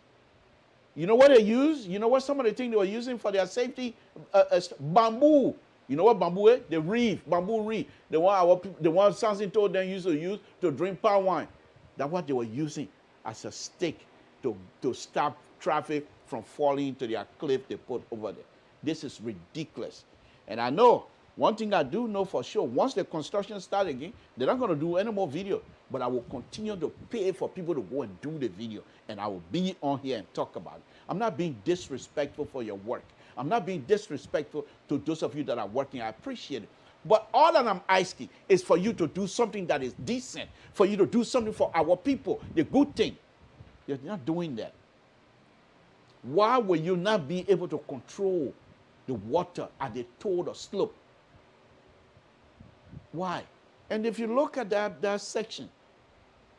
You know what they use? You know what some of the things they were using for their safety? Bamboo. You know what bamboo is? The reef, bamboo reef. The one Samson told them used to use to drink palm wine. That's what they were using as a stick to stop traffic from falling into their cliff they put over there. This is ridiculous. And I know, one thing I do know for sure, once the construction starts again, they're not going to do any more video. But I will continue to pay for people to go and do the video. And I will be on here and talk about it. I'm not being disrespectful for your work. I'm not being disrespectful to those of you that are working. I appreciate it. But all that I'm asking is for you to do something that is decent, for you to do something for our people, the good thing. You're not doing that. Why will you not be able to control the water at the toe or slope? Why? And if you look at that section,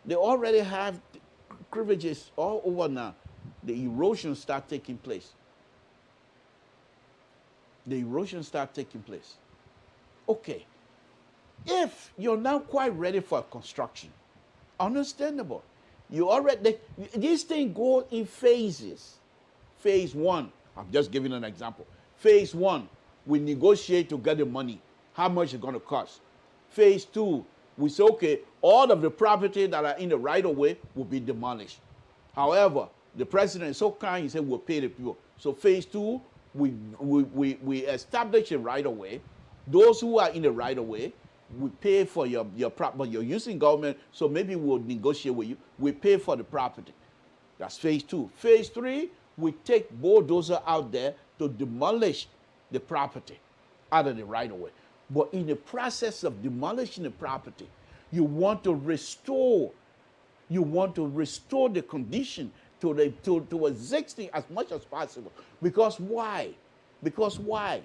they already have crevages all over now. The erosion start taking place. The erosion start taking place. Okay. If you're not quite ready for construction, understandable. You already, these things go in phases. Phase 1, I'm just giving an example. Phase 1, we negotiate to get the money. How much it's going to cost? Phase 2, we say, okay, all of the property that are in the right-of-way will be demolished. However, the president is so kind, he said we'll pay the people. So phase 2, we establish a right-of-way. Those who are in the right-of-way, we pay for your property, but you're using government, so maybe we'll negotiate with you. We pay for the property. That's phase 2. Phase 3, we take bulldozer out there to demolish the property out of the right-of-way. But in the process of demolishing the property, you want to restore the condition to existing as much as possible. Because why? Because why?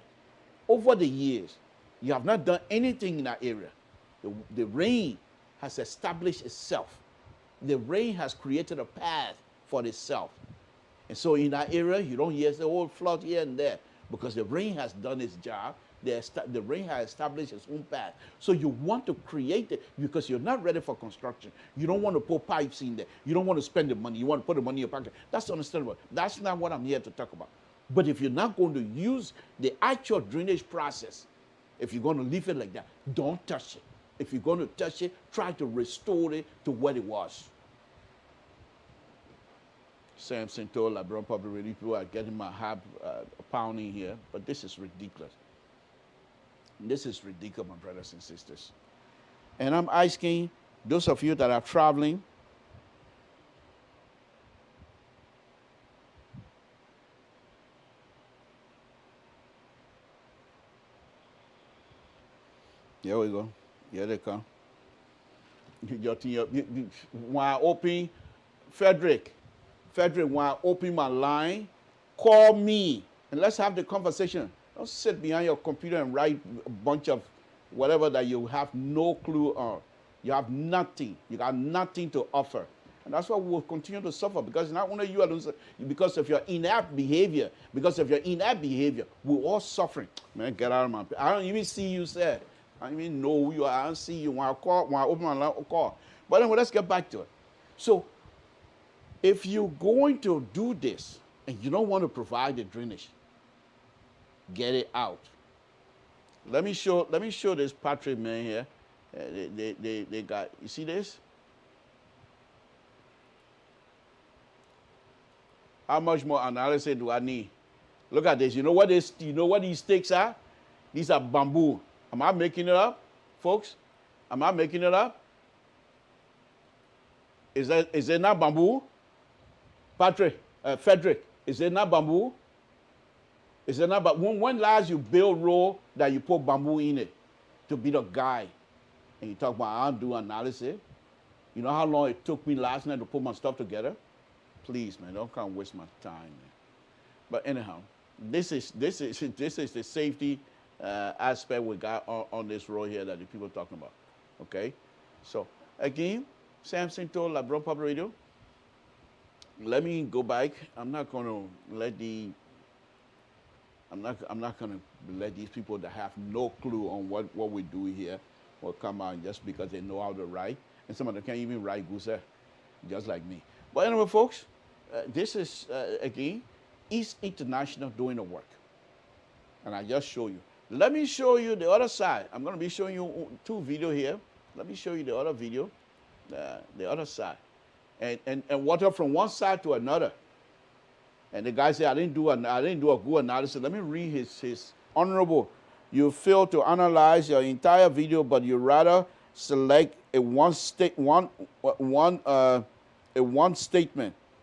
Over the years, you have not done anything in that area. The rain has established itself. The rain has created a path for itself. And so in that area, you don't hear the whole flood here and there because the rain has done its job. The rain has established its own path. So you want to create it because you're not ready for construction. You don't want to put pipes in there. You don't want to spend the money. You want to put the money in your pocket. That's understandable. That's not what I'm here to talk about. But if you're not going to use the actual drainage process, if you're going to leave it like that, don't touch it. If you're going to touch it, try to restore it to what it was. Samson told LeBron Public Radio people are getting my heart pounding here, but this is ridiculous. This is ridiculous, my brothers and sisters. And I'm asking those of you that are traveling, here we go. Here they come. When I open, Frederick, when I open my line, call me and let's have the conversation. Don't sit behind your computer and write a bunch of whatever that you have no clue on. You have nothing. You got nothing to offer. And that's why we will continue to suffer because not only you alone, because of your inept behavior, we're all suffering. Man, get out of my. I don't even see you, sir. I don't even know who you are. I don't see you when I open my line, I'll call. But anyway, let's get back to it. So, if you're going to do this and you don't want to provide the drainage, get it out. Let me show this Patrick man here. They got, you see this? How much more analysis do I need? Look at this. You know what these stakes are? These are bamboo. Am I making it up, folks? Am I making it up? Is it not bamboo? Patrick, Frederick, is it not bamboo? Is it not? But when last you build road that you put bamboo in it to be the guy, and you talk about I'll do analysis. You know how long it took me last night to put my stuff together? Please, man, don't come waste my time, man. But anyhow, this is the safety aspect we got on this road here that the people are talking about. Okay, so again, Samson told LeBron Public Radio. Let me go back. I'm not going to let these people that have no clue on what we do here will come out just because they know how to write. And some of them can't even write Gusa, just like me. But anyway, folks, this is, again, East International doing the work. And I just show you. Let me show you the other side. I'm going to be showing you 2 videos here. Let me show you the other video, the other side. And water from one side to another. And the guy said, I didn't do a good analysis. Let me read his honorable. You fail to analyze your entire video, but you rather select a one statement.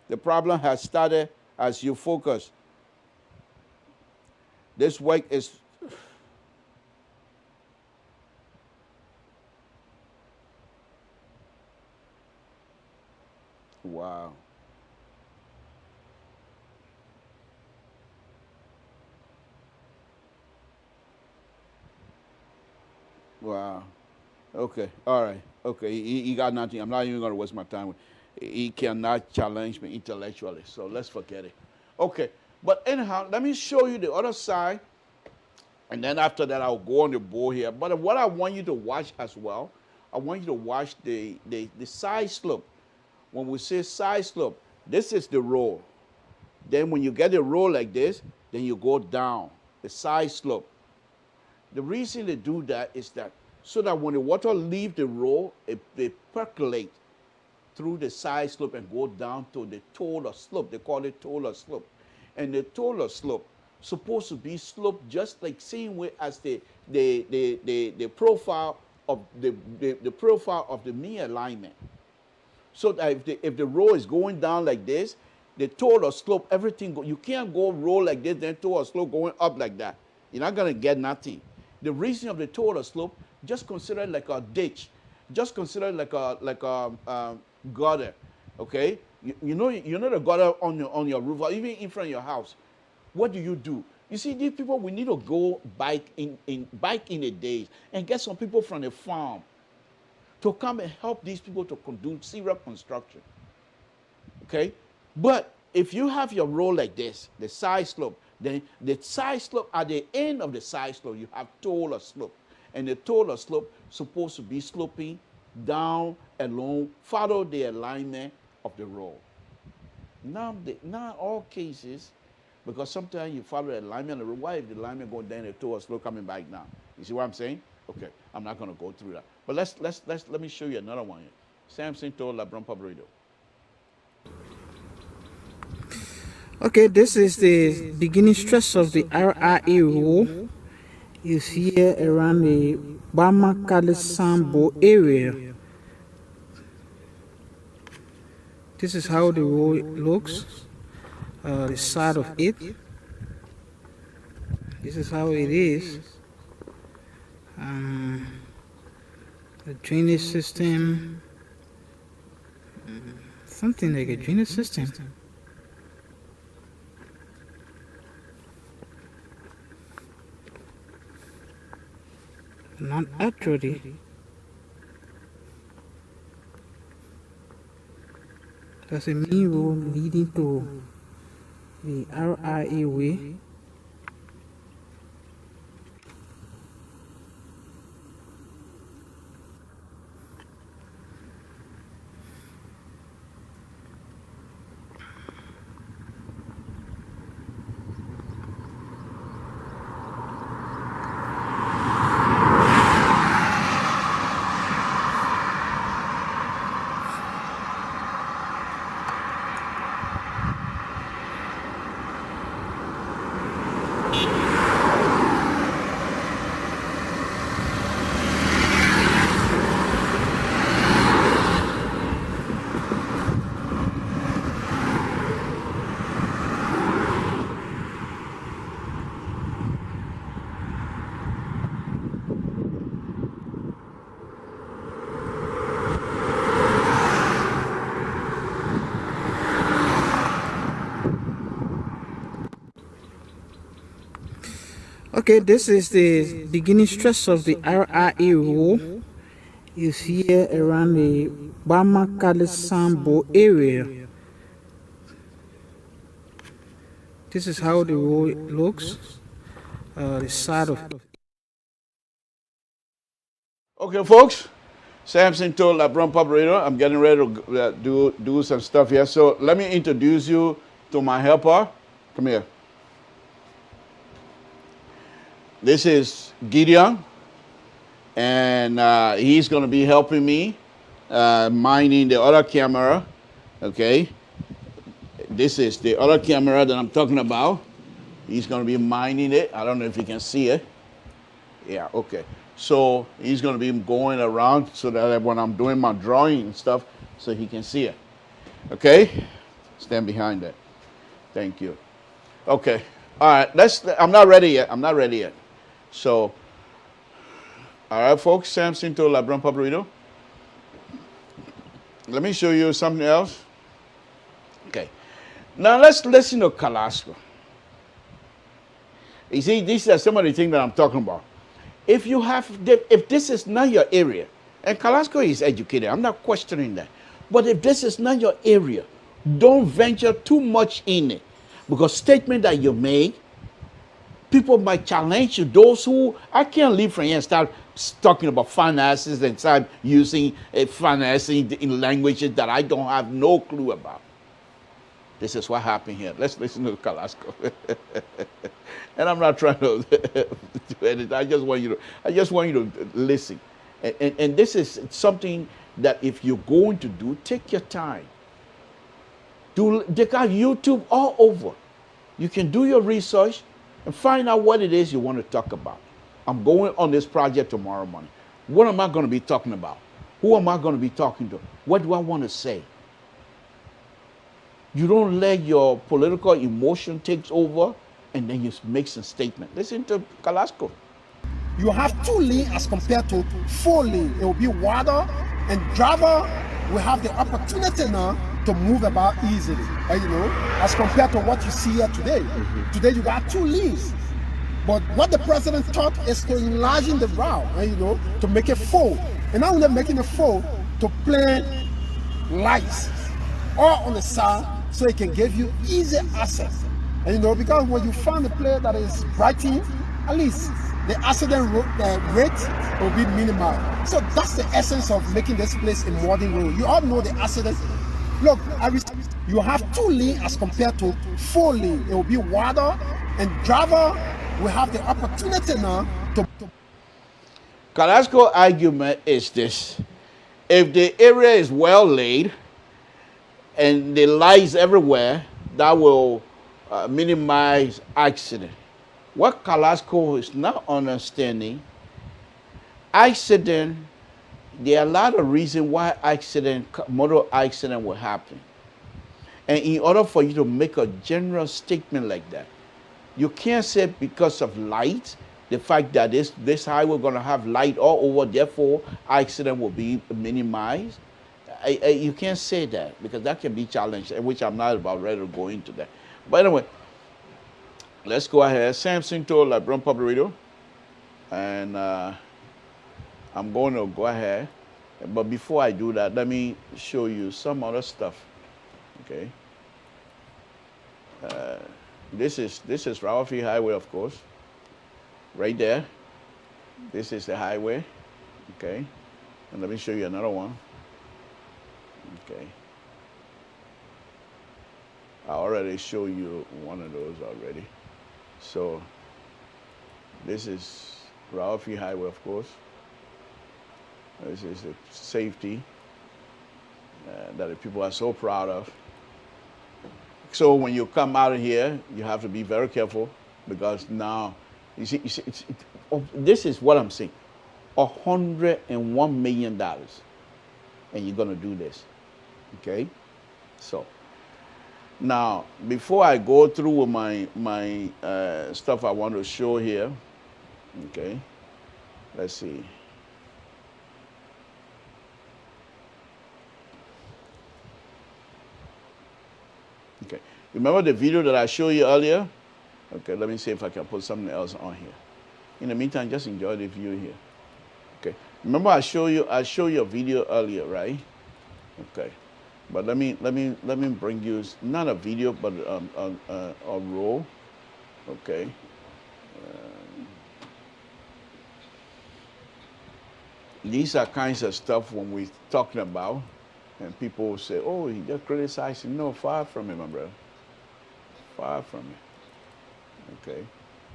The problem has started as you focus. This work is wow. Wow. Okay. All right. Okay. He got nothing. I'm not even going to waste my time. He cannot challenge me intellectually. So let's forget it. Okay. But anyhow, let me show you the other side. And then after that, I'll go on the board here. But what I want you to watch as well, I want you to watch the side slope. When we say side slope, this is the roll. Then when you get a roll like this, then you go down, the side slope. The reason they do that is that so that when the water leaves the roll, they percolate through the side slope and go down to the taller slope. They call it taller slope. And the taller slope supposed to be sloped just like same way as the profile of the profile of the knee alignment. So that if the roll is going down like this, the taller slope, everything you can't go roll like this, then taller slope going up like that. You're not gonna get nothing. The reason of the taller slope, just consider it like a ditch. Just consider it like a gutter, okay? You know the gutter on your roof or even in front of your house. What do? You see, these people, we need to go bike in the days and get some people from the farm to come and help these people to do serious construction, okay? But if you have your roll like this, the side slope, then the side slope, at the end of the side slope, you have taller slope. And the taller slope supposed to be sloping down along, follow the alignment of the roll. Not all cases, because sometimes you follow the alignment of the roll. Why if the alignment going down, the taller slope coming back down? You see what I'm saying? Okay, I'm not going to go through that. But let me show you another one here. Samson told LeBron Public Radio. Okay, this is the beginning stress of the RIA rule. Is here around the Bamakale-Sambo area. This is how the road looks, the side of it. This is how it is. The drainage system, something like a drainage system. Not actually. There's a main road leading to the RIA way. Okay, this is the beginning stress of the RIA rule. Is here around the Bamakale-Sambo area. This is how the road looks, the side of it. Okay, folks. Samson told LeBron Public Radio, I'm getting ready to do some stuff here. So let me introduce you to my helper. Come here. This is Gideon, and he's going to be helping me mining the other camera. Okay. This is the other camera that I'm talking about. He's going to be mining it. I don't know if you can see it. Yeah, okay. So he's going to be going around so that when I'm doing my drawing and stuff, so he can see it. Okay? Stand behind that. Thank you. Okay. All right. I'm not ready yet. I'm not ready yet. So, all right, folks. Samson to LeBron Public Radio. Let me show you something else. Okay. Now let's listen to Carrasco. You see, these are some of the things that I'm talking about. If this is not your area, and Carrasco is educated, I'm not questioning that. But if this is not your area, don't venture too much in it. Because statement that you make, people might challenge you. Those who, I can't leave from here and start talking about finances and start using financing in languages that I don't have no clue about. This is what happened here. Let's listen to Carrasco. And I'm not trying to do anything. I just want you to listen. And this is something that if you're going to do, take your time. They got YouTube all over. You can do your research and find out what it is you want to talk about. I'm going on this project tomorrow morning. What am I going to be talking about? Who am I going to be talking to? What do I want to say? You don't let your political emotion take over and then you make some statement. Listen to Carrasco. You have 2 lanes as compared to 4 lanes. It will be wider, and driver will have the opportunity now to move about easily, as compared to what you see here today. Today you got 2 lanes. But what the president thought is to enlarging the route, to make it 4. And now they're making it 4 to plant lights all on the side so it can give you easy access. And because when you find a place that is brightened, at least the accident rate will be minimal. So that's the essence of making this place a modern road. You all know the accident. Look, you have 2 lanes as compared to 4 lanes. It will be wider, and driver will have the opportunity now to. Carrasco argument is this: if the area is well laid and the lights everywhere, that will minimize accident. What Carrasco is not understanding, accident, there are a lot of reasons why motor accident will happen. And in order for you to make a general statement like that, you can't say because of light, the fact that this highway going to have light all over, therefore accident will be minimized. You can't say that because that can be challenged, which I'm not about ready to go into that. But anyway, let's go ahead. Samson told LeBron Public Radio, and I'm going to go ahead. But before I do that, let me show you some other stuff. Okay. This is Ralph Highway, of course. Right there. This is the highway. Okay. And let me show you another one. Okay. I already showed you one of those already. So this is Ralph Highway, of course. This is the safety that the people are so proud of. So when you come out of here, you have to be very careful because now, you see this is what I'm saying, $101 million, and you're gonna do this, okay? So now, before I go through with my stuff I want to show here, okay? Let's see. Okay, remember the video that I showed you earlier? Okay, let me see if I can put something else on here. In the meantime, just enjoy the view here. Okay, remember I showed you a video earlier, right? Okay, but let me bring you not a video but a roll. Okay. these are kinds of stuff when we're talking about, and people will say, oh, he just criticized him. No, far from it, my brother. Far from it. Okay,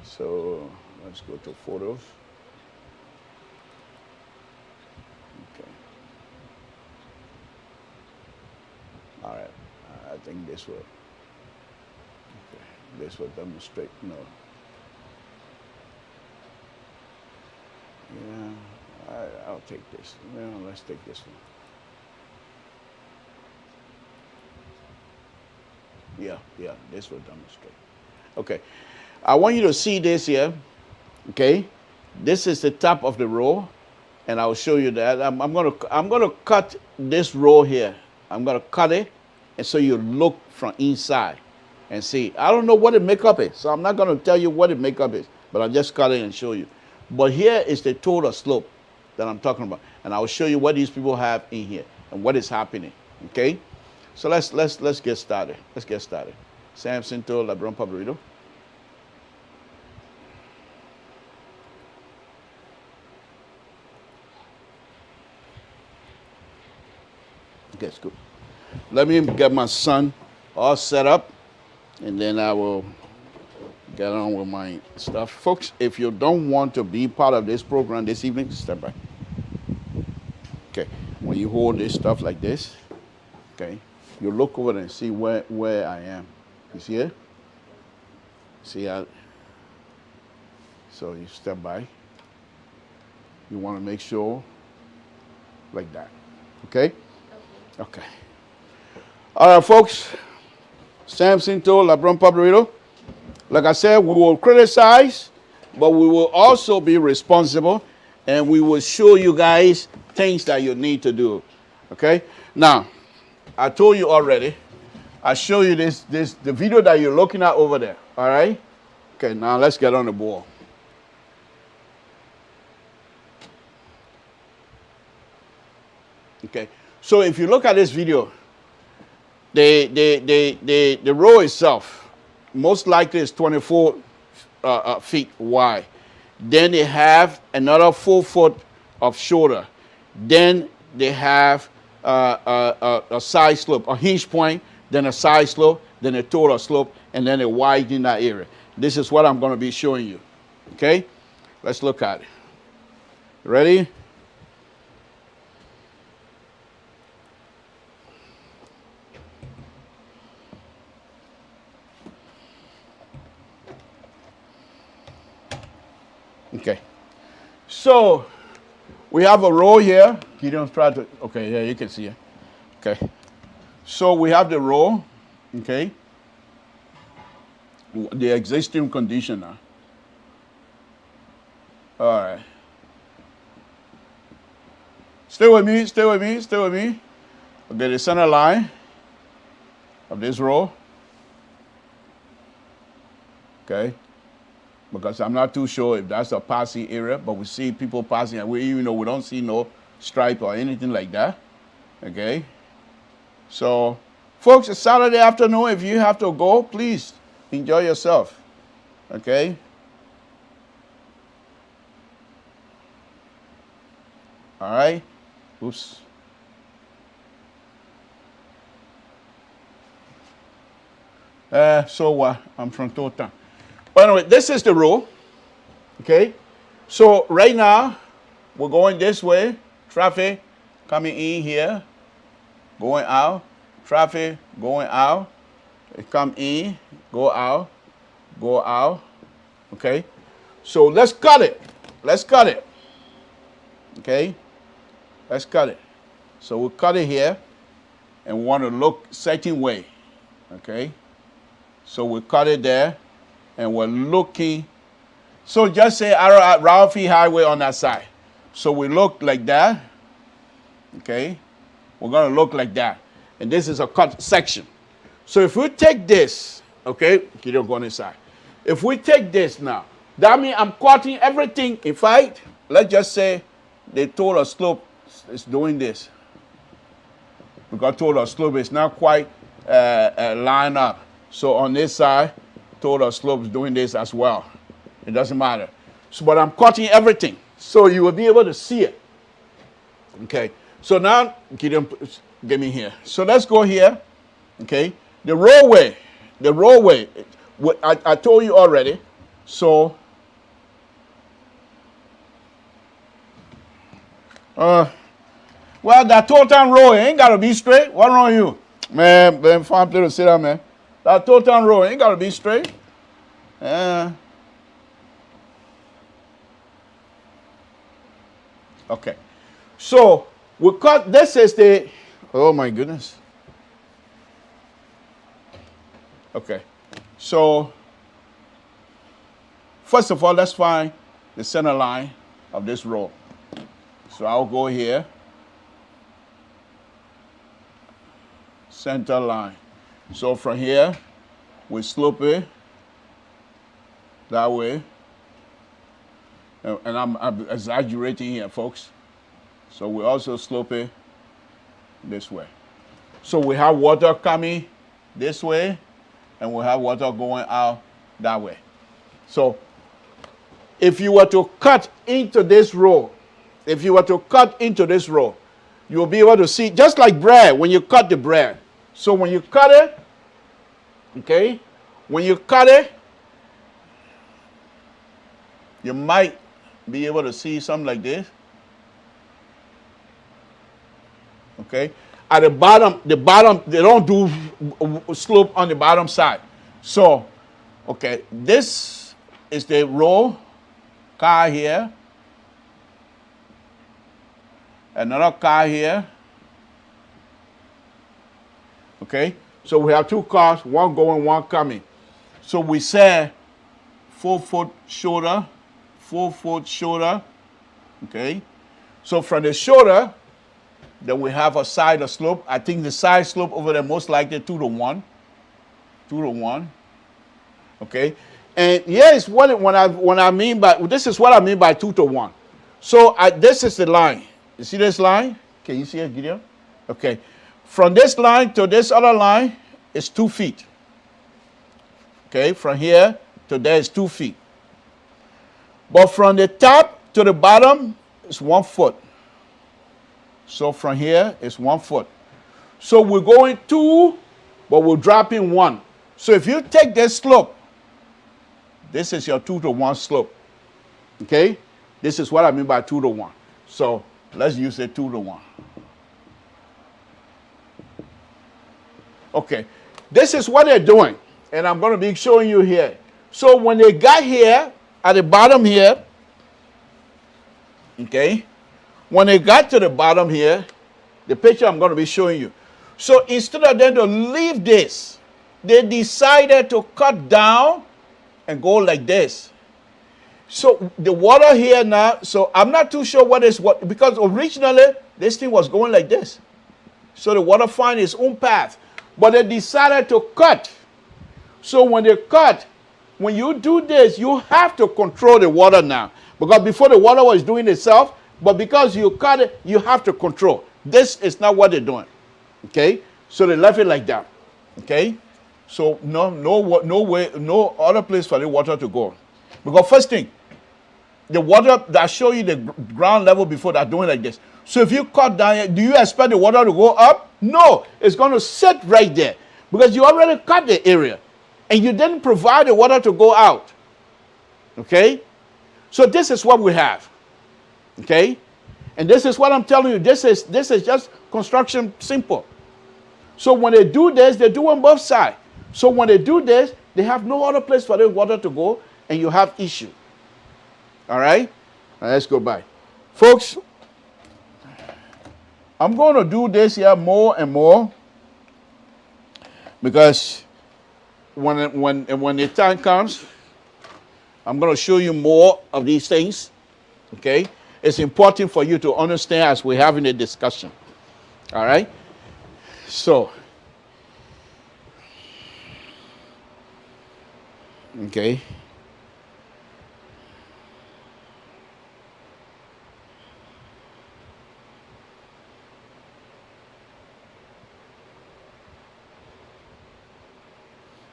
so let's go to photos. Okay. All right, I think this will, okay, this will demonstrate, no. Yeah, I'll take this. No, let's take this one. Yeah, this will demonstrate. Okay, I want you to see this here. Okay, this is the top of the row, and I'll show you that. I'm gonna cut this row here. I'm gonna cut it, and so you look from inside and see. I don't know what the makeup is, so I'm not gonna tell you what the makeup is, but I'll just cut it and show you. But here is the total slope that I'm talking about, and I'll show you what these people have in here and what is happening. Okay, so let's get started. Let's get started. Samson to LeBron Public Radio. Okay, it's good. Let me get my son all set up, and then I will get on with my stuff. Folks, if you don't want to be part of this program this evening, step back. Okay, when you hold this stuff like this, okay, you look over and see where I am. You see it? See how? So you step by. You want to make sure like that. Okay? Okay. All right, folks. Samson to LeBron Public Radio. Like I said, we will criticize, but we will also be responsible, and we will show you guys things that you need to do. Okay? Now, I told you already. I show you the video that you're looking at over there. All right? Okay, now let's get on the ball. Okay. So if you look at this video, the row itself most likely is 24 feet wide. Then they have another 4 foot of shoulder. Then they have a side slope, a hinge point, then a side slope, then a total slope, and then a wide in that area. This is what I'm going to be showing you. Okay? Let's look at it. Ready? Okay. So we have a row here. Gideon's trying to, okay, yeah, you can see it. Okay. So we have the row, okay, the existing conditioner. All right. Stay with me, stay with me, stay with me. Okay, the center line of this row. Okay. Because I'm not too sure if that's a passing area, but we see people passing, and even though we don't see no stripe or anything like that. Okay. So, folks, it's Saturday afternoon. If you have to go, please enjoy yourself. Okay? All right? Oops. I'm from Tota. But anyway, this is the row. Okay? So, right now, we're going this way. Traffic coming in here. Going out, traffic going out, it come in, go out, okay? So let's cut it, okay? Let's cut it. So we'll cut it here, and we want to look certain way, okay? So we cut it there, and we're looking, so just say Ralphie Highway on that side. So we look like that, okay? We're going to look like that. And this is a cut section. So if we take this, okay, you don't go inside. If we take this now, that means I'm cutting everything. In fact, let's just say the total slope is doing this. Because total slope is not quite lined up. So on this side, total slope is doing this as well. It doesn't matter. So, but I'm cutting everything. So you will be able to see it. Okay. So now, Gideon, get me here. So let's go here. Okay. The roadway. I told you already. So, well, that total road ain't got to be straight. What's wrong with you? Man, fine place to sit down, man. That total road ain't got to be straight. Okay. So, we cut, this is the, oh my goodness. Okay. So, first of all, let's find the center line of this row. So I'll go here. Center line. So from here, we slope it that way. And I'm exaggerating here, folks. So we also slope it this way. So we have water coming this way, and we have water going out that way. So if you were to cut into this row, you'll be able to see, just like bread, when you cut the bread. So when you cut it, okay, you might be able to see something like this. Okay. At the bottom, they don't do slope on the bottom side. So, okay, this is the row car here. Another car here. Okay. So we have two cars, one going, one coming. So we say 4 foot shoulder, 4 foot shoulder. Okay. So from the shoulder, then we have a side of slope. I think the side slope over there most likely 2 to 1. 2 to 1. Okay. And yes, this is what I mean by 2 to 1. So this is the line. You see this line? Can you see it, Gideon? Okay. From this line to this other line is 2 feet. Okay. From here to there is 2 feet. But from the top to the bottom is 1 foot. So from here is 1 foot. So we're going 2, but we're dropping 1. So if you take this slope, this is your 2 to 1 slope. Okay? This is what I mean by 2 to 1. So let's use it 2 to 1. Okay. This is what they're doing. And I'm going to be showing you here. So when they got here, at the bottom here, okay, when they got to the bottom here, the picture I'm going to be showing you. So instead of them to leave this, they decided to cut down and go like this. So the water here now, so I'm not too sure what, because originally this thing was going like this. So the water find its own path. But they decided to cut. So when they cut, when you do this, you have to control the water now. Because before the water was doing itself, but because you cut it, you have to control. This is not what they're doing. Okay? So they left it like that. Okay? So no way, no other place for the water to go. Because first thing, the water that show you the ground level before they're doing like this. So if you cut down, do you expect the water to go up? No, it's going to sit right there. Because you already cut the area. And you didn't provide the water to go out. Okay? So this is what we have. Okay? And this is what I'm telling you. This is just construction simple. So when they do this, they do on both sides. So when they do this, they have no other place for the water to go, and you have issue. All right? Now let's go by. Folks, I'm going to do this here more and more because when the time comes, I'm going to show you more of these things. Okay? It's important for you to understand as we're having a discussion. All right? So, okay.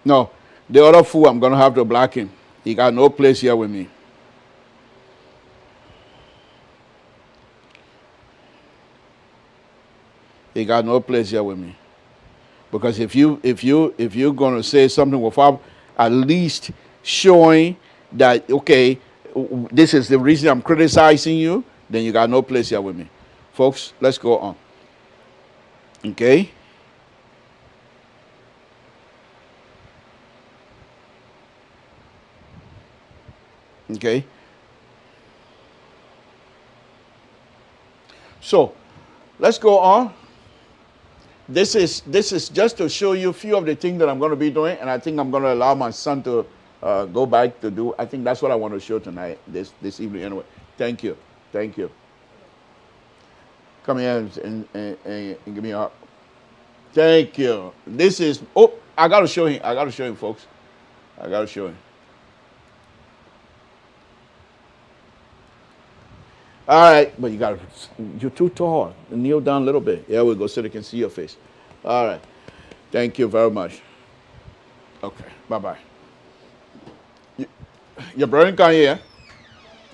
No, the other fool I'm going to have to block him. He got no place here with me. He got no place here with me. Because if you're gonna say something without at least showing that okay, this is the reason I'm criticizing you, then you got no place here with me. Folks, let's go on. Okay? Okay? So let's go on. This is just to show you a few of the things that I'm going to be doing, and I think I'm going to allow my son to go back to do. I think that's what I want to show tonight, this evening. Anyway, thank you, thank you. Come here and give me a hug. Thank you. This is I got to show him. I got to show him, folks. I got to show him. All right, but you're too tall. Kneel down a little bit. There we go, so they can see your face. All right. Thank you very much. Okay, bye-bye. Your brother can hear?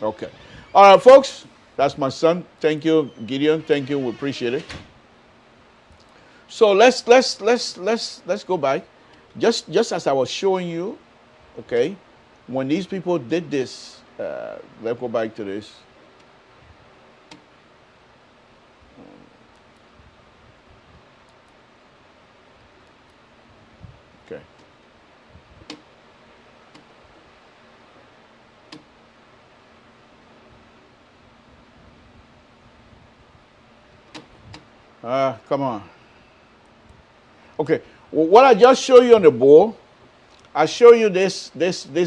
Okay. All right, folks, that's my son. Thank you, Gideon. Thank you. We appreciate it. So let's go back. Just as I was showing you, okay, when these people did this, let's go back to this. Okay. Come on. Okay. Well, what I just show you on the board, I show you this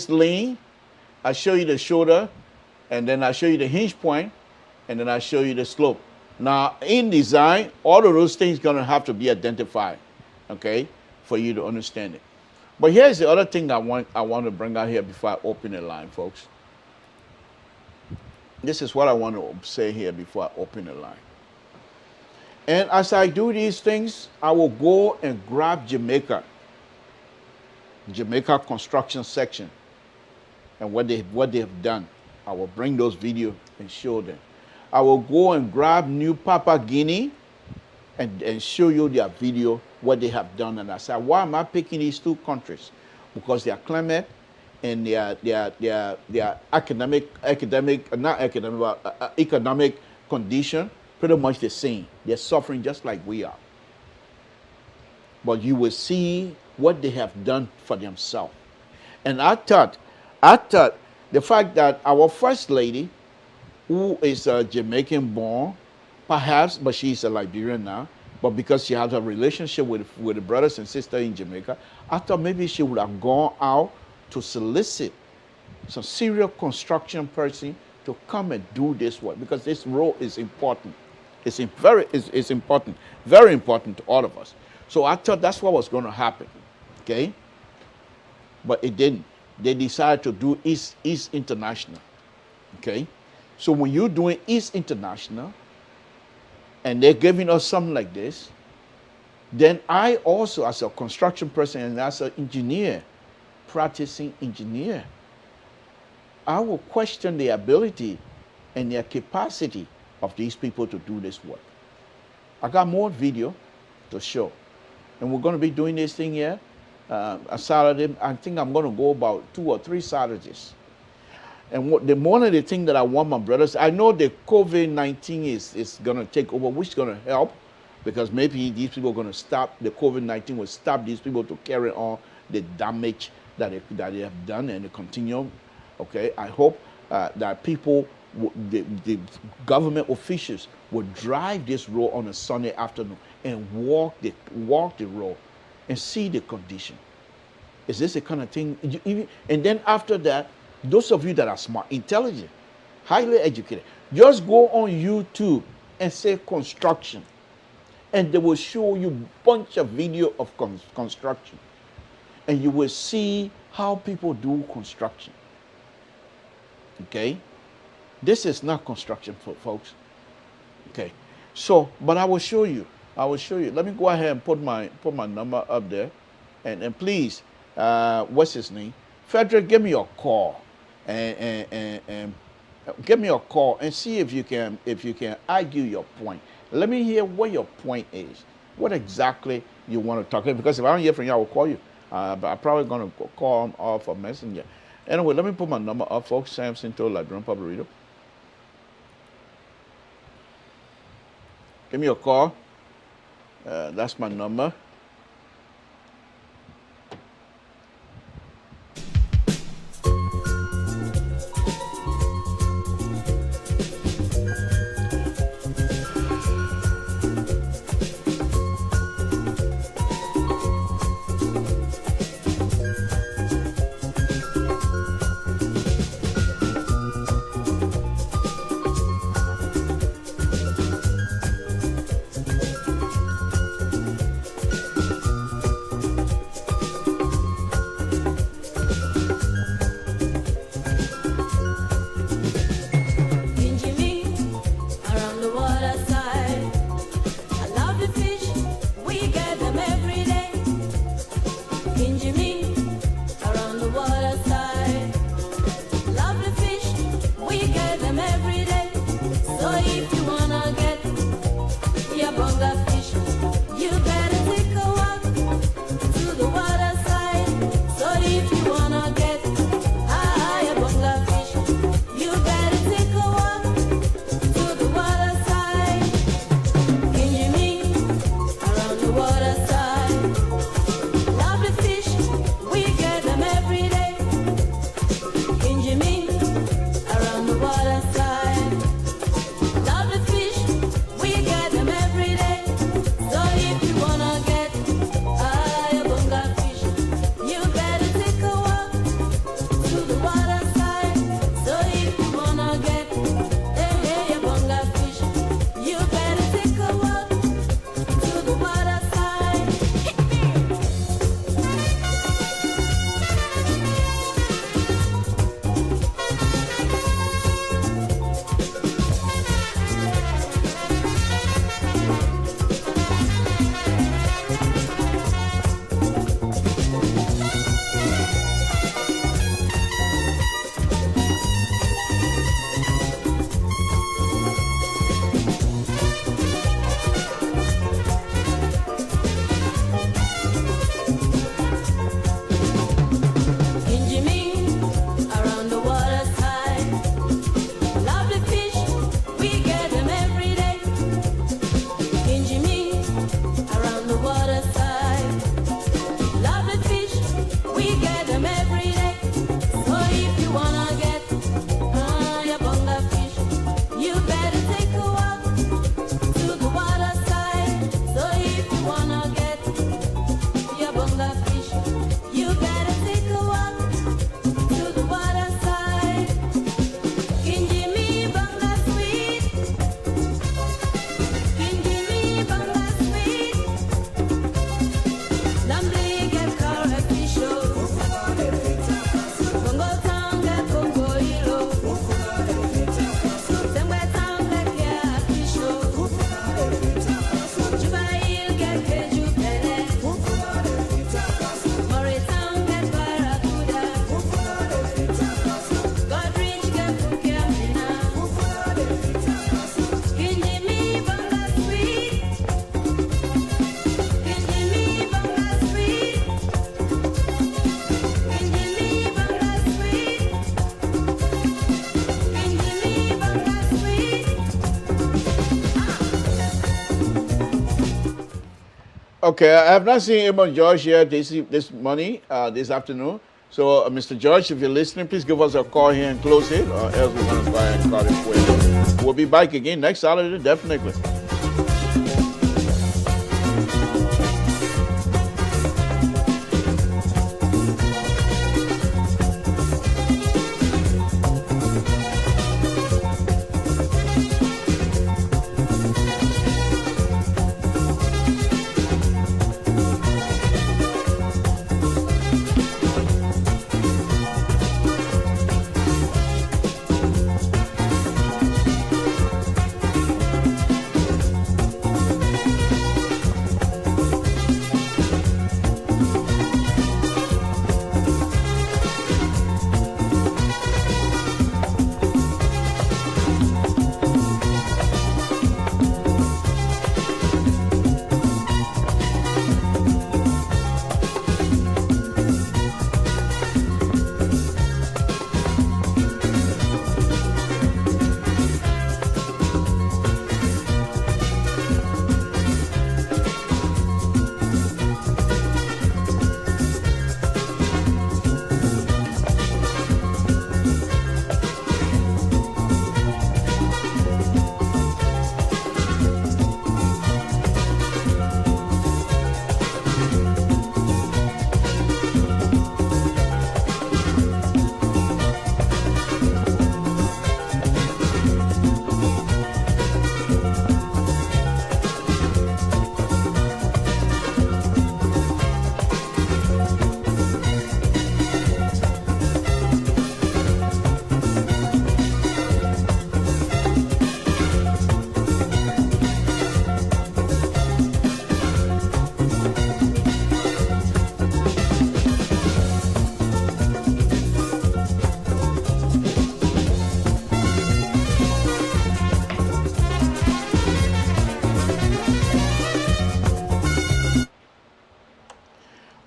lean, I show you the shoulder, and then I show you the hinge point, and then I show you the slope. Now, in design, all of those things gonna have to be identified, okay, for you to understand it. But here's the other thing I want to bring out here before I open the line, folks. This is what I want to say here before I open the line. And as I do these things, I will go and grab Jamaica construction section, and what they have done. I will bring those videos and show them. I will go and grab New Papua Guinea and show you their video, what they have done. And I said, why am I picking these two countries? Because their climate and their economic condition pretty much the same. They're suffering just like we are. But you will see what they have done for themselves. And I thought the fact that our First Lady, who is a Jamaican born, perhaps, but she's a Liberian now, but because she has a relationship with the brothers and sisters in Jamaica, I thought maybe she would have gone out to solicit some serial construction person to come and do this work, because this role is important. It's important, very important to all of us. So I thought that's what was going to happen, okay? But it didn't. They decided to do East International, okay? So when you're doing East International, and they're giving us something like this, then I also, as a construction person and as an engineer, practicing engineer, I will question the ability and their capacity of these people to do this work. I got more video to show. And we're going to be doing this thing here a Saturday. I think I'm going to go about 2 or 3 Saturdays. And one of the things that I want my brothers, I know the COVID-19 is going to take over, which is going to help, because maybe these people are going to stop, the COVID-19 will stop these people to carry on the damage that they have done and they continue. Okay, I hope that people, the government officials will drive this road on a Sunday afternoon and walk the road and see the condition. Is this the kind of thing? And then after that, those of you that are smart, intelligent, highly educated, just go on YouTube and say construction. And they will show you a bunch of video of construction. And you will see how people do construction. Okay? This is not construction, folks. Okay. So, but I will show you. I will show you. Let me go ahead and put my number up there. And please, what's his name? Frederick, give me a call. And give me a call and see if you can argue your point Let me hear what your point is. What exactly you want to talk about? Because if I don't hear from you, I will call you. But I'm probably going to call them off a messenger. Anyway, let me put my number up, folks. Samson to Ladron Public Radio. Give me a call. That's my number. Okay, I have not seen Amon George here this morning, this afternoon. So, Mr. George, if you're listening, please give us a call here and close it, or else we're going to try and call it for you. We'll be back again next Saturday, definitely.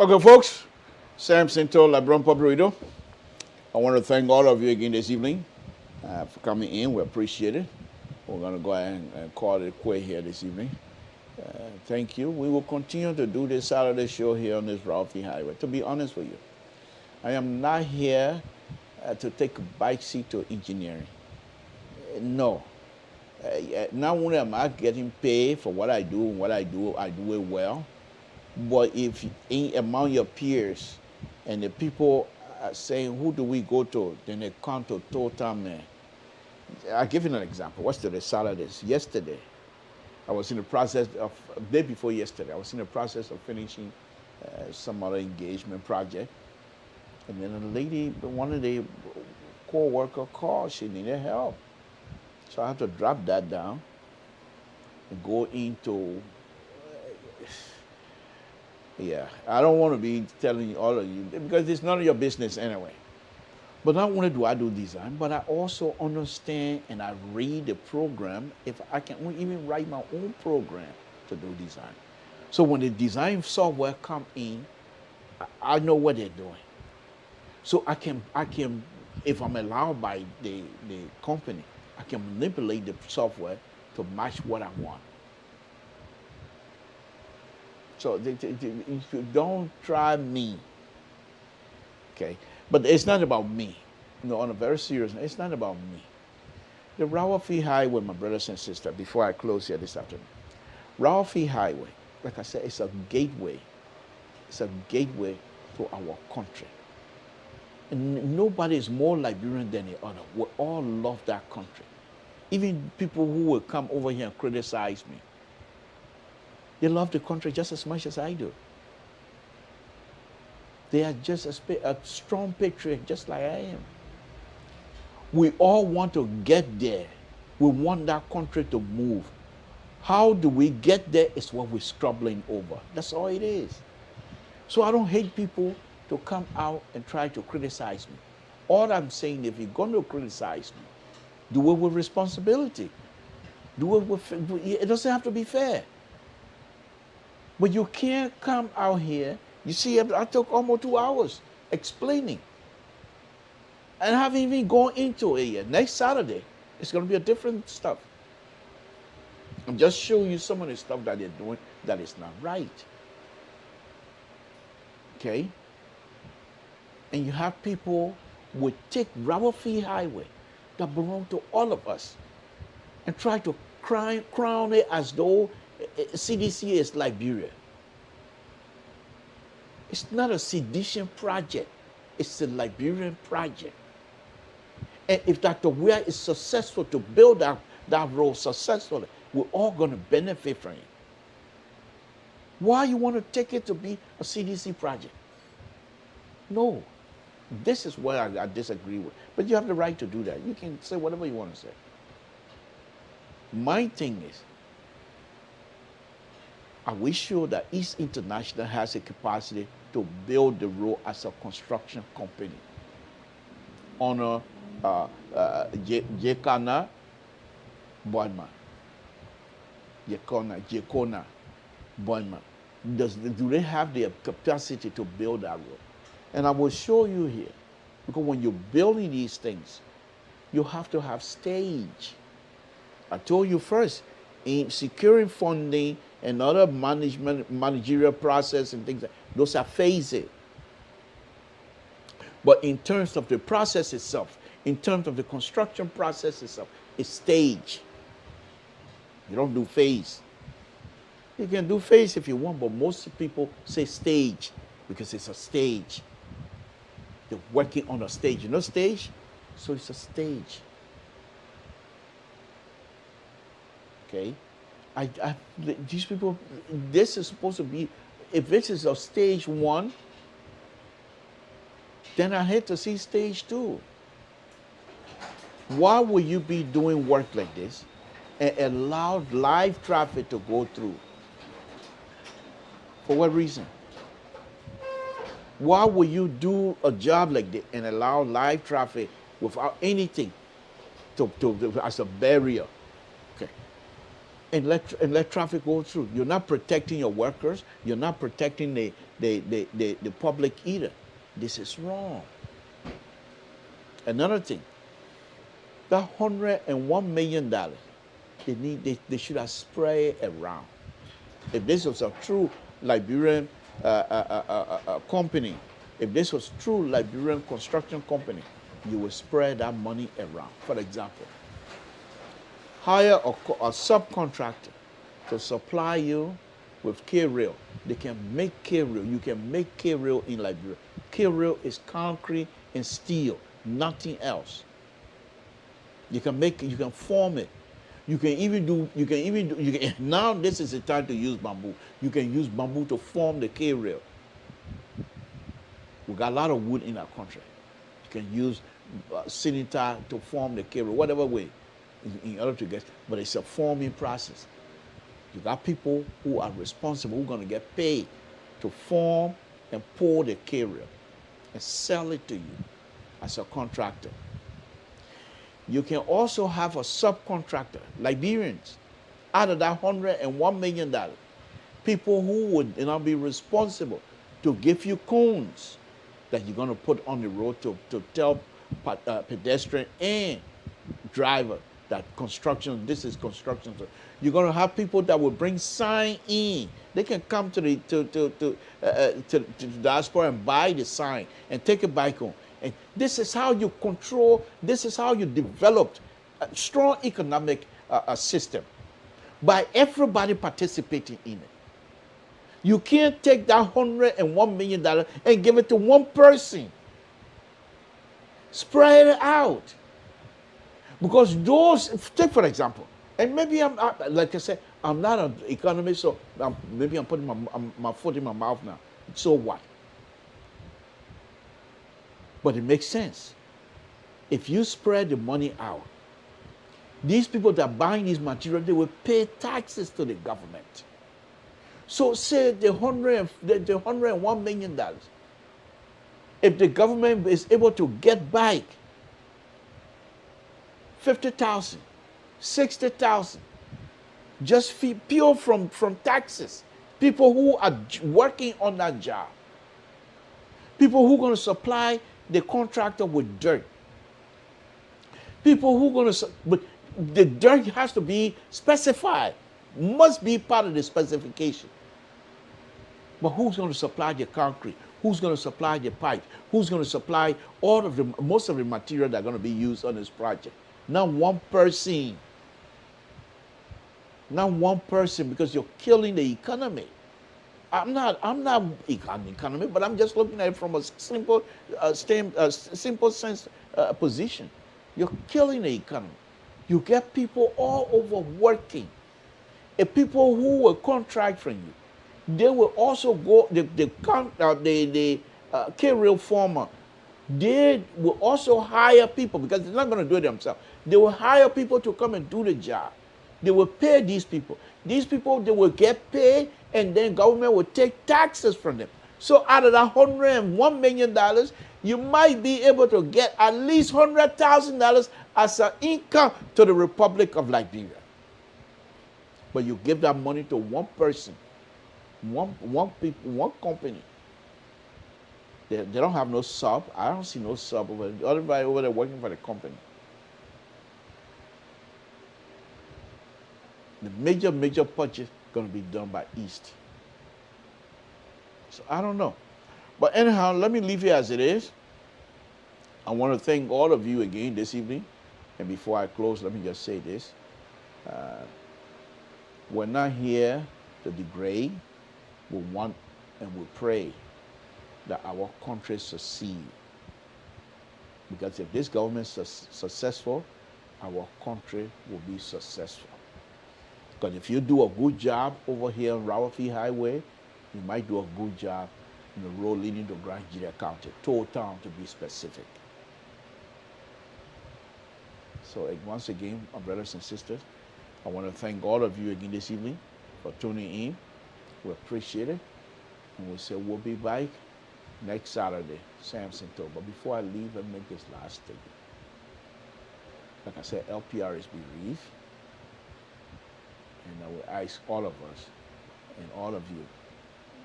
Okay, folks, Sam Sinto, LeBron Public Radio. I want to thank all of you again this evening for coming in. We appreciate it. We're going to go ahead and call it quit here this evening. Thank you. We will continue to do this Saturday show here on this Ralphie Highway. To be honest with you, I am not here to take a bike seat to engineering. No. Not only am I getting paid for what I do, I do it well. But if among your peers and the people are saying, who do we go to? Then they come to Totam. I'll give you an example. What's today? Saturdays. Yesterday, I was in the process of, day before yesterday, I was in the process of finishing some other engagement project. And then a lady, one of the co-worker called, she needed help. So I had to drop that down and go into, I don't want to be telling all of you, because it's none of your business anyway. But not only do I do design, but I also understand and I read the program. If I can even write my own program to do design. So when the design software come in, I know what they're doing. So I can, if I'm allowed by the company, I can manipulate the software to match what I want. So if you don't try me, okay? But it's not about me. On a very serious note, it's not about me. The Ralphie Highway, my brothers and sisters, before I close here this afternoon, Ralphie Highway, like I said, it's a gateway. It's a gateway to our country. And nobody is more Liberian than the other. We all love that country. Even people who will come over here and criticize me, they love the country just as much as I do. They are just a strong patriot, just like I am. We all want to get there. We want that country to move. How do we get there is what we're struggling over. That's all it is. So I don't hate people to come out and try to criticize me. All I'm saying, if you're going to criticize me, do it with responsibility. Do it with, it doesn't have to be fair. But you can't come out here. You see, I took almost 2 hours explaining. And I haven't even gone into it yet. Next Saturday, it's going to be a different stuff. I'm just showing you some of the stuff that they're doing that is not right. Okay? And you have people who take Ralphie Highway that belong to all of us and try to crown it as though CDC is Liberia. It's not a sedition project. It's a Liberian project. And if Dr. Weah is successful to build that road successfully, we're all going to benefit from it. Why you want to take it to be a CDC project? No. This is what I disagree with. But you have the right to do that. You can say whatever you want to say. My thing is, are we sure that East International has a capacity to build the road as a construction company? Honor Jekona Boyman. Jekona Boyman. Do they have the capacity to build that road? And I will show you here, because when you're building these things, you have to have stage. I told you first, in securing funding and other managerial process and things, those are phases. But in terms of the process itself, in terms of the construction process itself, it's stage. You don't do phase. You can do phase if you want, but most people say stage because it's a stage. They're working on a stage. You know stage? So it's a stage. Okay? These people, this is supposed to be, if this is a stage 1, then I hate to see stage 2. Why would you be doing work like this and allow live traffic to go through? For what reason? Why would you do a job like this and allow live traffic without anything as a barrier? Okay. And let traffic go through. You're not protecting your workers. You're not protecting the public either. This is wrong. Another thing, that $101 million, they should have spread around. If this was a true Liberian company, if this was true Liberian construction company, you would spread that money around. For example, hire a subcontractor to supply you with K-rail. They can make K-rail. You can make K-rail in Liberia. K-rail is concrete and steel, nothing else. You can make it, you can form it. Now this is the time to use bamboo. You can use bamboo to form the K-rail. We got a lot of wood in our country. You can use cement to form the K-rail, whatever way, in order to get, but it's a forming process. You got people who are responsible, who are going to get paid to form and pour the K-rail and sell it to you as a contractor. You can also have a subcontractor, Liberians, out of that $101 million, people who would be responsible to give you cones that you're going to put on the road to tell pedestrian and driver that construction, this is construction. So you're going to have people that will bring sign in. They can come to the diaspora and buy the sign and take it back home. And this is how you control, this is how you develop a strong economic system, by everybody participating in it. You can't take that $101 million and give it to one person. Spread it out. Because those, take for example, and maybe like I said, I'm not an economist, so maybe I'm putting my foot in my mouth now. So what? But it makes sense. If you spread the money out, these people that are buying these materials, they will pay taxes to the government. So say the $101 million, if the government is able to get back 50,000, 60,000, just pure from taxes, people who are working on that job, people who are going to supply the contractor with dirt, people who are going to, but the dirt has to be specified, must be part of the specification. But who's going to supply the concrete? Who's going to supply the pipe? Who's going to supply most of the material that are going to be used on this project? Not one person. Not one person, because you're killing the economy. I'm not an economist, but I'm just looking at it from a simple sense position. You're killing the economy. You get people all over working. And people who will contract from you, they will also go, the K-rail former, they will also hire people, because they're not going to do it themselves. They will hire people to come and do the job. They will pay these people. These people, they will get paid, and then government will take taxes from them. So out of that $101 million, you might be able to get at least $100,000 as an income to the Republic of Liberia. But you give that money to one person, one company. They don't have no sub. I don't see no sub over there. Everybody over there working for the company. The major purchase going to be done by East. So I don't know. But anyhow, let me leave it as it is. I want to thank all of you again this evening. And before I close, let me just say this. We're not here to degrade. We want and we pray that our country succeed. Because if this government is successful, our country will be successful. Because if you do a good job over here on Rawafie Highway, you might do a good job in the road leading to Grand Jiria County, Toll Town to be specific. So once again, my brothers and sisters, I want to thank all of you again this evening for tuning in. We appreciate it. And we'll say we'll be back next Saturday, Samson Toll. But before I leave, let me make this last statement. Like I said, LPR is bereaved. And I will ask all of us and all of you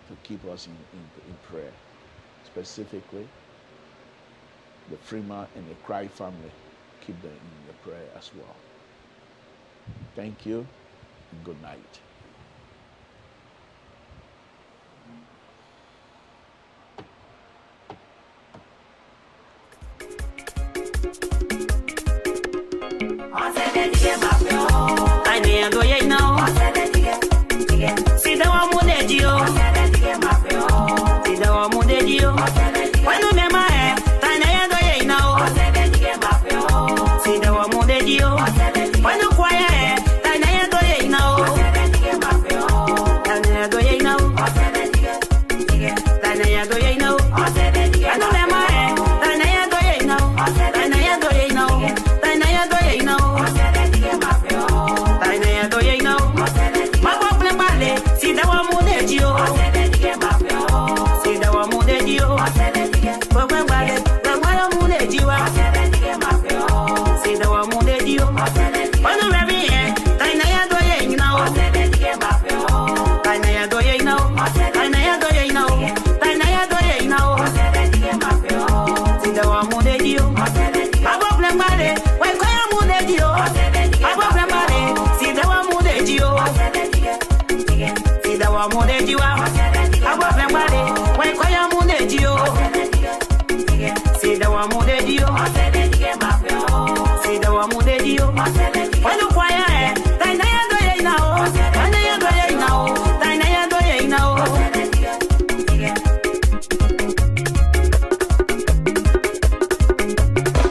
to keep us in prayer, specifically the Freeman and the Cry family. Keep them in the prayer as well. Thank you and good night. See the one more that you are.